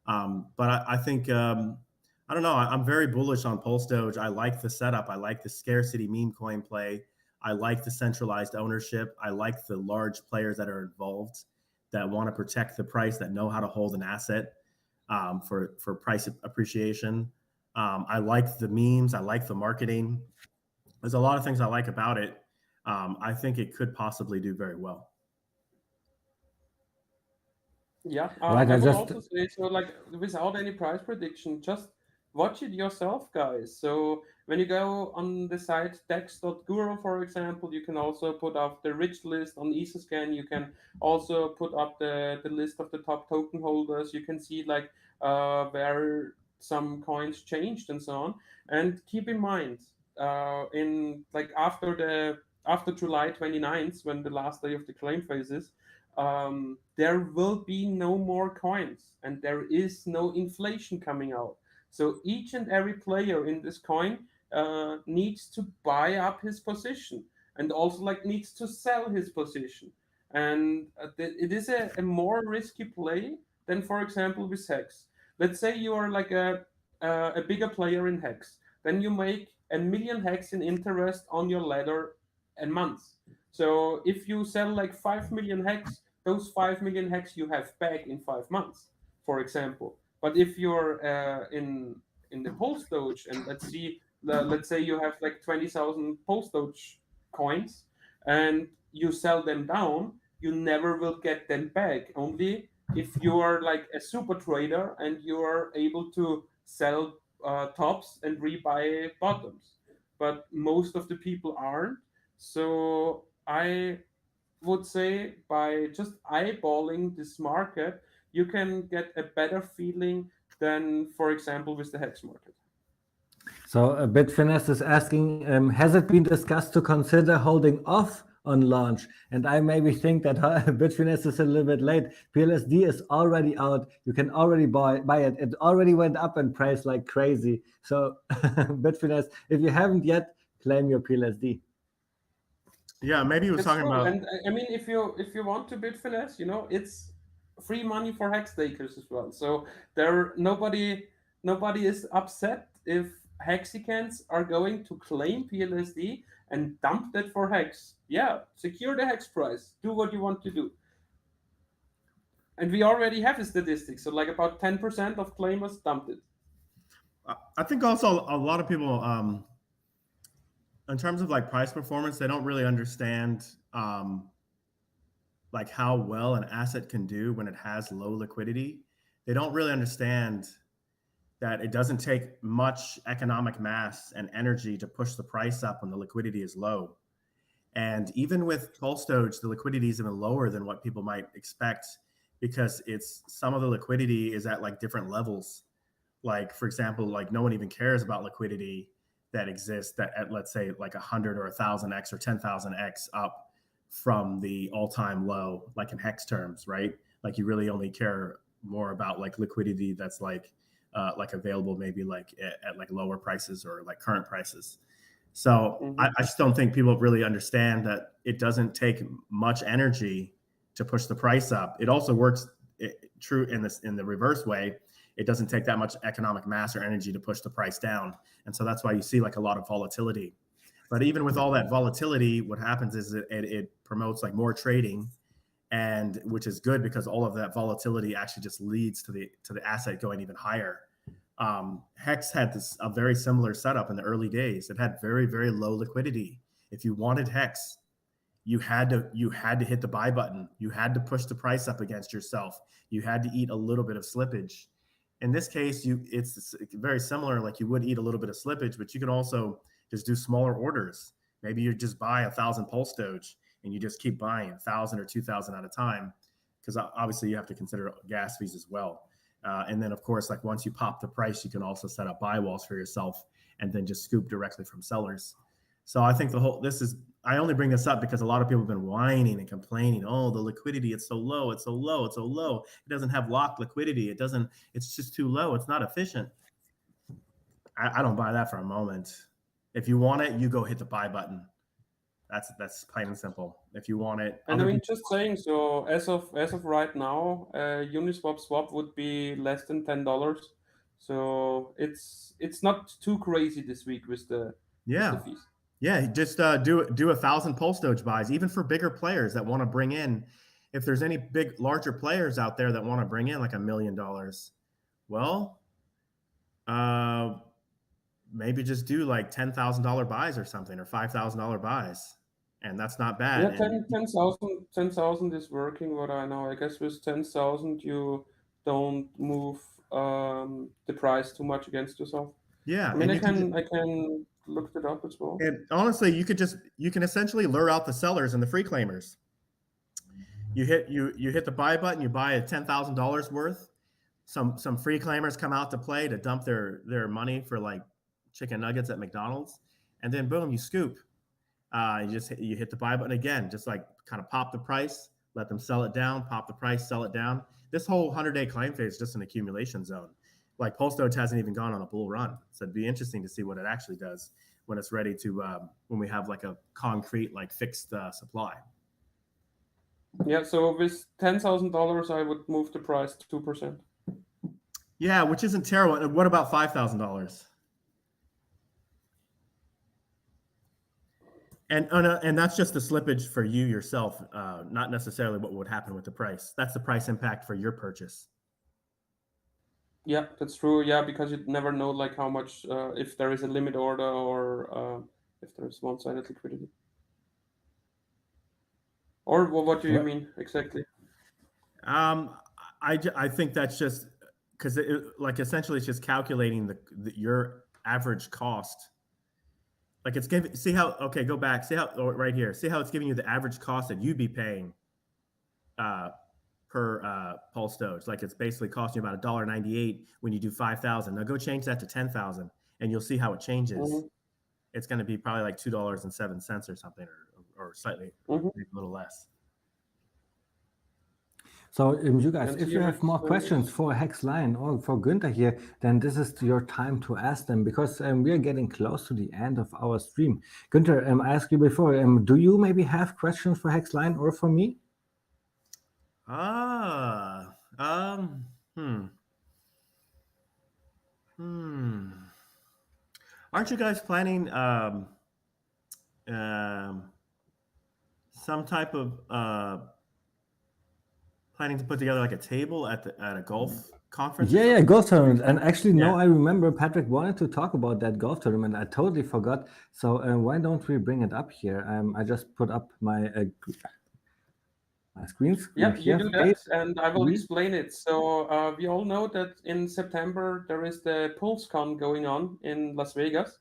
But I think I don't know. I'm very bullish on Pulse Doge. I like the setup. I like the scarcity meme coin play. I like the centralized ownership. I like the large players that are involved, that want to protect the price, that know how to hold an asset for price appreciation. I like the memes. I like the marketing. There's a lot of things I like about it. I think it could possibly do very well. Yeah, Right, I I will just also say so, like without any price prediction, just watch it yourself, guys. So when you go on the site dex.guru, for example, you can also put up the rich list on Etherscan. You can also put up the list of the top token holders. You can see like where some coins changed and so on. And keep in mind, in like after July 29th, when the last day of the claim phase is, there will be no more coins and there is no inflation coming out. So each and every player in this coin needs to buy up his position and also like needs to sell his position. And it is a more risky play than, for example, with Hex. Let's say you are like a bigger player in Hex. Then you make a million Hex in interest on your ladder a month. So if you sell like 5 million hex, those 5 million hex you have back in 5 months, for example. But if you're in the Pulse Doge, and let's say you have like 20,000 Pulse Doge coins, and you sell them down, you never will get them back. Only if you are like a super trader and you are able to sell tops and rebuy bottoms. But most of the people aren't. So I would say by just eyeballing this market, you can get a better feeling than, for example, with the hex market. So Bitfinesse is asking, has it been discussed to consider holding off on launch? And I maybe think that Bitfinesse is a little bit late. PLSD is already out. You can already buy it. It already went up in price like crazy. So Bitfinesse, if you haven't yet, claim your PLSD. Yeah, maybe he was talking about. And I mean, if you want to Bitfinesse, it's free money for HEX Stakers as well. So nobody is upset if Hexicans are going to claim PLSD and dump that for Hex. Yeah, secure the Hex price. Do what you want to do. And we already have a statistic. So like about 10% of claimers dumped it. I think also a lot of people, in terms of like price performance, they don't really understand like how well an asset can do when it has low liquidity. They don't really understand that it doesn't take much economic mass and energy to push the price up when the liquidity is low. And even with Pulse Doge, the liquidity is even lower than what people might expect, because some of the liquidity is at like different levels. Like, for example, like no one even cares about liquidity that exists that at, let's say, like 100 or 1,000x or 10,000x up from the all-time low, like in hex terms, right? Like you really only care more about like liquidity that's like available maybe like at like lower prices or like current prices. So I just don't think people really understand that it doesn't take much energy to push the price up. It also works true in the reverse way. It doesn't take that much economic mass or energy to push the price down. And so that's why you see like a lot of volatility. But even with all that volatility, what happens is it promotes like more trading, and which is good because all of that volatility actually just leads to the asset going even higher. Hex had a very similar setup in the early days. It had very, very low liquidity. If you wanted Hex, you had to hit the buy button. You had to push the price up against yourself. You had to eat a little bit of slippage. In this case, it's very similar. Like you would eat a little bit of slippage, but you can also just do smaller orders. Maybe you just buy 1,000 Pulse Doge and you just keep buying 1,000 or 2,000 at a time, because obviously you have to consider gas fees as well. And then, of course, like once you pop the price, you can also set up buy walls for yourself and then just scoop directly from sellers. So I think I only bring this up because a lot of people have been whining and complaining. Oh, the liquidity, it's so low, it's so low, it's so low. It doesn't have locked liquidity. It's just too low. It's not efficient. I don't buy that for a moment. If you want it, you go hit the buy button. That's plain and simple. If you want it. And I mean, just saying, so as of right now, Uniswap swap would be less than $10. So it's not too crazy this week with the fees. Yeah, just do 1,000 Pulse Doge buys, even for bigger players that want to bring in. If there's any larger players out there that want to bring in like $1 million, well, maybe just do like $10,000 buys or something, or $5,000 buys, and that's not bad. Yeah, 10,000 is working. What I know, I guess with 10,000 you don't move the price too much against yourself. Yeah, I mean, I can look it up as well. And honestly, you can essentially lure out the sellers and the free claimers. You hit the buy button, you buy $10,000 worth. Some free claimers come out to play to dump their money for like chicken nuggets at McDonald's, and then boom, you scoop. You hit the buy button again, just like kind of pop the price, let them sell it down, pop the price, sell it down. This whole 100-day claim phase is just an accumulation zone. Like Pulse Doge hasn't even gone on a bull run, so it'd be interesting to see what it actually does when it's ready to when we have like a concrete, like fixed supply. Yeah, so with $10,000, I would move the price to 2%. Yeah, which isn't terrible. And what about $5,000? And that's just the slippage for you yourself, not necessarily what would happen with the price. That's the price impact for your purchase. Yeah, that's true. Yeah, because you never know like how much if there is a limit order or if there's one-sided liquidity. Or what do you mean exactly? I think that's just because like essentially it's just calculating your average cost. Like it's giving, see how, okay, go back, see how, right here, see how it's giving you the average cost that you'd be paying per pulse Doge. Like it's basically costing you about $1.98 when you do 5,000. Now go change that to 10,000 and you'll see how it changes. Mm-hmm. It's going to be probably like $2.07 or something, or slightly, Mm-hmm. maybe a little less. So you guys, And if you here have more questions for Hexline or for Günther here, then this is your time to ask them, because we are getting close to the end of our stream. Günther, I asked you before, do you maybe have questions for Hexline or for me? Aren't you guys planning some type of planning to put together like a table at a golf conference? Yeah, golf tournament. And actually, Yeah. no, I remember Patrick wanted to talk about that golf tournament. I totally forgot. So why don't we bring it up here? I just put up my screen Yeah, you here. do that, and I will explain it. So we all know that in September there is the PulseCon going on in Las Vegas.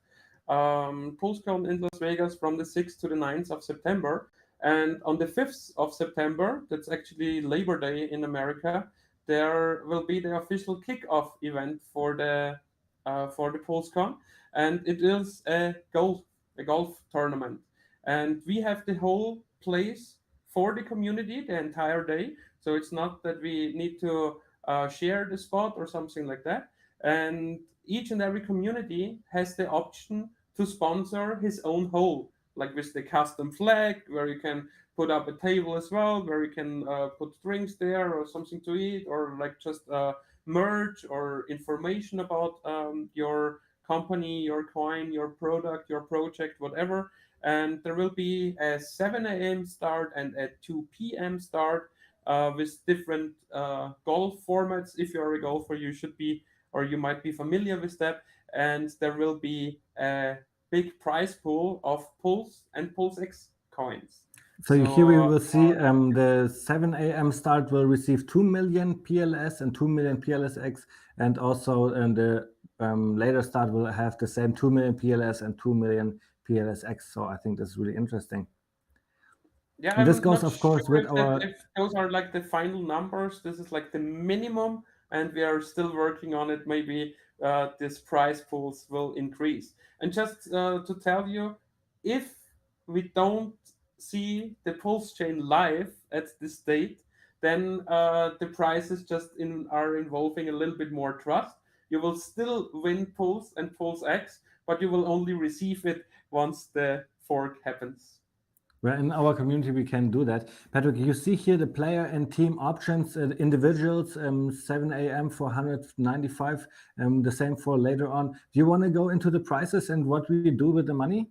PulseCon in Las Vegas from the 6th to the 9th of September. And on the 5th of September, that's actually Labor Day in America, there will be the official kickoff event for the PulseCon, and it is a golf tournament, and we have the whole place for the community the entire day. So it's not that we need to share the spot or something like that. And each and every community has the option to sponsor his own hole, like with the custom flag, where you can put up a table as well, where you can put drinks there or something to eat, or like just merch or information about your company, your coin, your product, your project, whatever. And there will be a 7 a.m. start and a 2 p.m. start with different golf formats. If you're a golfer, you should be, or you might be familiar with that. And there will be a big prize pool of Pulse and Pulse X coins. So here we will see the 7 a.m. start will receive 2 million PLS and 2 million PLSX, and also the later start will have the same 2 million PLS and 2 million PLSX. So I think that's really interesting. Yeah, And this I'm goes, not of course, sure with our. if those are like the final numbers. This is like the minimum, and we are still working on it. Maybe this prize pools will increase. And just to tell you, if we don't see the pulse chain live at this date, then the prices just are involving a little bit more trust. You will still win Pulse and Pulse X, but you will only receive it once the fork happens. Well, in our community, we can do that. Patrick, you see here the player and team options, individuals, 7 a.m. for 195, the same for later on. Do you want to go into the prices and what we do with the money?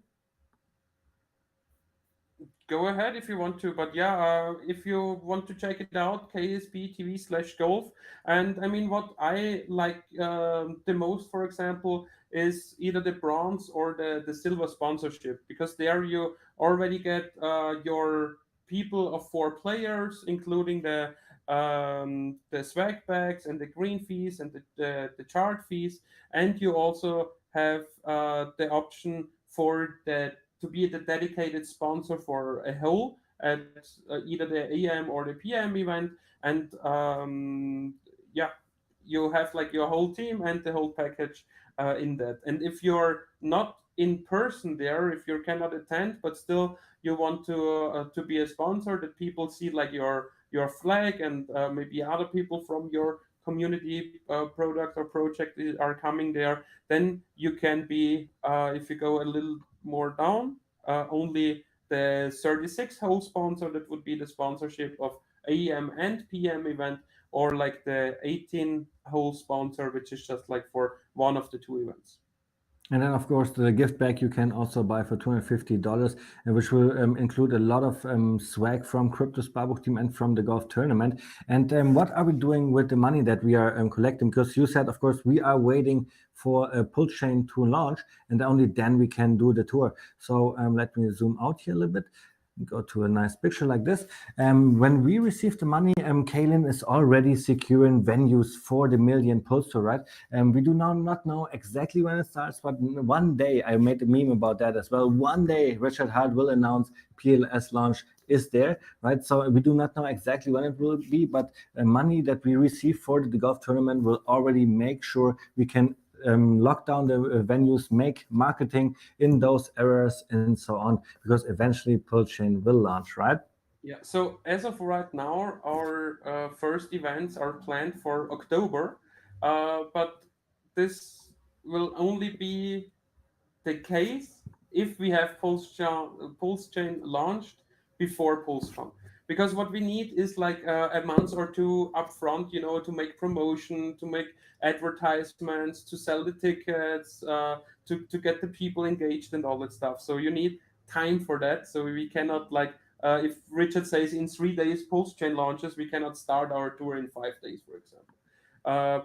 Go ahead if you want to, but yeah, if you want to check it out, KSB TV/golf. And I mean, what I like the most, for example, is either the bronze or the silver sponsorship, because there you already get your people of 4 players, including the swag bags and the green fees and the chart fees, and you also have the option for that to be the dedicated sponsor for a hole at either the AM or the PM event. And yeah, you have like your whole team and the whole package in that. And if you're not in person there, if you cannot attend, but still you want to be a sponsor, that people see like your flag, and maybe other people from your community product or project are coming there, then you can be, if you go a little more down, only the 36 hole sponsor, that would be the sponsorship of AM and PM event, or like the 18 hole sponsor, which is just like for one of the 2 events. And then, of course, the gift bag you can also buy for $250, which will include a lot of swag from Kryptosparbuch team and from the golf tournament. And what are we doing with the money that we are collecting? Because you said, of course, we are waiting for a Pulse chain to launch, and only then we can do the tour. So let me zoom out here a little bit. Go to a nice picture like this. When we receive the money, Kaylin is already securing venues for the Million Pulse Tour, right? We do now not know exactly when it starts, but one day, I made a meme about that as well. One day, Richard Hart will announce PLS launch is there, right? So we do not know exactly when it will be, but money that we receive for the golf tournament will already make sure we can lock down the venues, make marketing in those areas, and so on, because eventually Pulse Chain will launch, right? Yeah, so as of right now, our first events are planned for October, but this will only be the case if we have Pulse Chain launched before PulseCon. Because what we need is like a month or two upfront, to make promotion, to make advertisements, to sell the tickets, to get the people engaged and all that stuff. So you need time for that. So we cannot like, if Richard says in 3 days Pulse Chain launches, we cannot start our tour in 5 days, for example.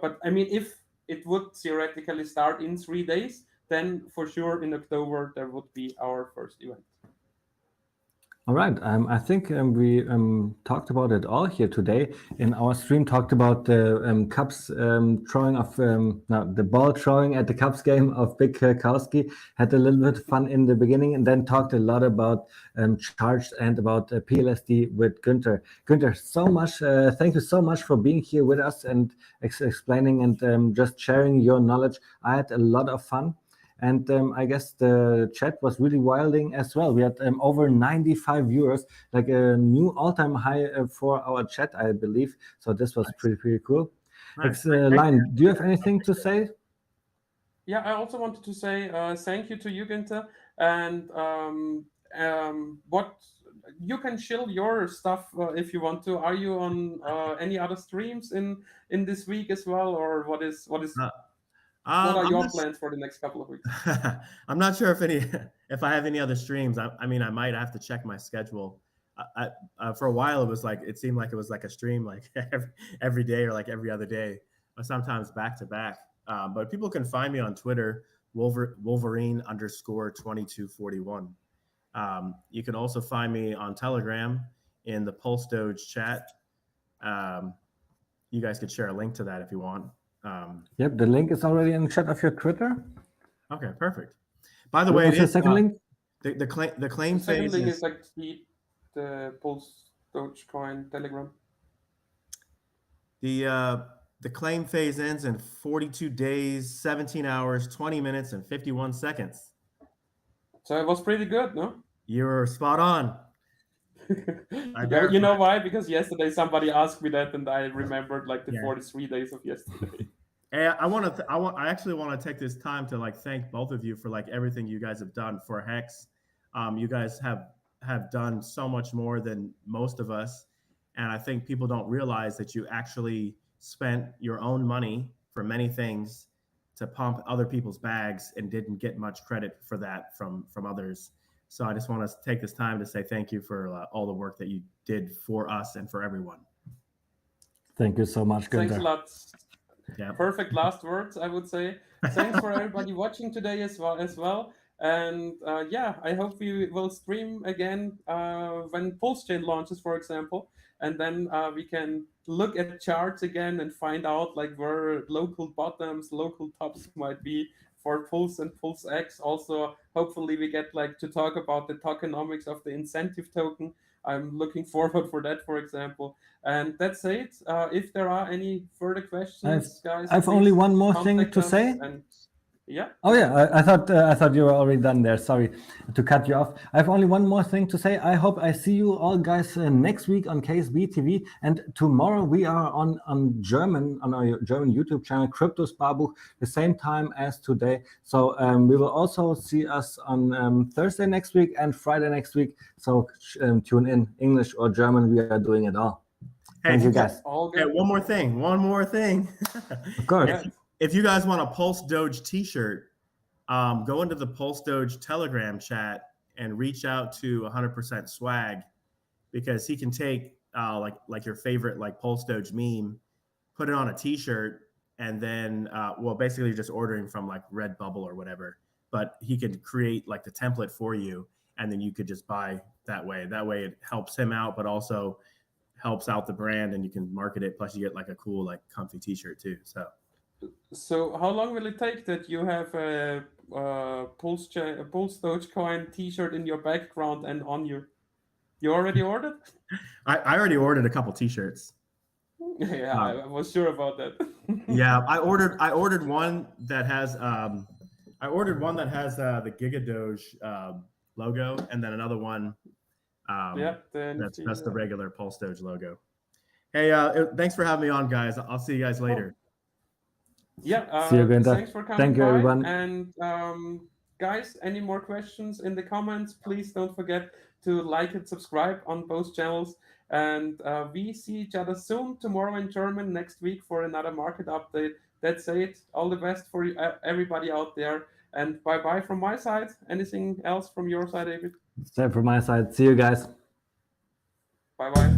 But I mean, if it would theoretically start in 3 days, then for sure in October there would be our first event. All right. I think we talked about it all here today. In our stream, talked about the Cubs throwing of the ball throwing at the Cubs game of Big Kirkowski. Had a little bit of fun in the beginning, and then talked a lot about Charged and about PLSD with Günther. Günther, so much. Thank you so much for being here with us and explaining and just sharing your knowledge. I had a lot of fun. And I guess the chat was really wilding as well. We had over 95 viewers, like a new all-time high for our chat, I believe. So this was pretty cool. Nice. Line, do you have anything to say? Yeah, I also wanted to say thank you to you, Günther. And what you can chill your stuff if you want to. Are you on any other streams in this week as well, or what is? What are your plans for the next couple of weeks? I'm not sure if I have any other streams. I mean, I might have to check my schedule. For a while, it seemed like it was like a stream like every day or like every other day, or sometimes back to back. But people can find me on Twitter, Wolverine_2241. You can also find me on Telegram in the Pulse Doge chat. You guys could share a link to that if you want. Yep, the link is already in the chat of your Twitter. Okay, perfect. By the way, what's the second link? The claim the second phase link is like the Pulse Dogecoin Telegram. The claim phase ends in 42 days, 17 hours, 20 minutes, and 51 seconds. So it was pretty good, no? You're spot on. Yeah, you know why? Because yesterday somebody asked me that, and I remembered like the 43 days of yesterday. Hey, I actually want to take this time to like thank both of you for like everything you guys have done for Hex. You guys have done so much more than most of us, and I think people don't realize that you actually spent your own money for many things to pump other people's bags and didn't get much credit for that from others. So I just want to take this time to say thank you for all the work that you did for us and for everyone. Thank you so much, Günther. Thanks a lot. Yeah. Perfect last words, I would say. Thanks for everybody watching today as well. And yeah, I hope we will stream again when Pulse Chain launches, for example. And then we can look at charts again and find out like where local bottoms, local tops might be for Pulse and Pulse X. Also, hopefully we get like to talk about the tokenomics of the incentive token. I'm looking forward for that, for example. And that's it. If there are any further questions, guys, I've only one more thing to say. And yeah. Oh yeah, I thought you were already done there. Sorry to cut you off. I have only one more thing to say. I hope I see you all guys next week on KSB TV, and tomorrow we are on our German YouTube channel, Kryptosparbuch, the same time as today. So we will also see us on Thursday next week and Friday next week. So tune in, English or German. We are doing it all. Thank you guys. Okay, one more thing. Of course. If you guys want a Pulse Doge t-shirt, go into the Pulse Doge Telegram chat and reach out to 100% Swag, because he can take like your favorite like Pulse Doge meme, put it on a T-shirt, and then well, basically just ordering from like Redbubble or whatever. But he could create like the template for you, and then you could just buy that way. That way, it helps him out, but also helps out the brand, and you can market it. Plus, you get like a cool like comfy T-shirt too. So how long will it take that you have a Pulse Dogecoin T-shirt in your background and on you? You already ordered? I already ordered a couple T-shirts. Yeah, I was sure about that. Yeah, I ordered one that has the Giga Doge logo, and then another one that's the regular Pulse Doge logo. Hey, thanks for having me on, guys. I'll see you guys later. Yeah, see you, Günther. Thanks for coming. Thank you, by. everyone. And guys, any more questions in the comments? Please don't forget to like and subscribe on both channels. And we see each other soon, tomorrow in German, next week for another market update. That's it. All the best for everybody out there. And bye-bye from my side. Anything else from your side, David? Same from my side. See you guys. Bye-bye.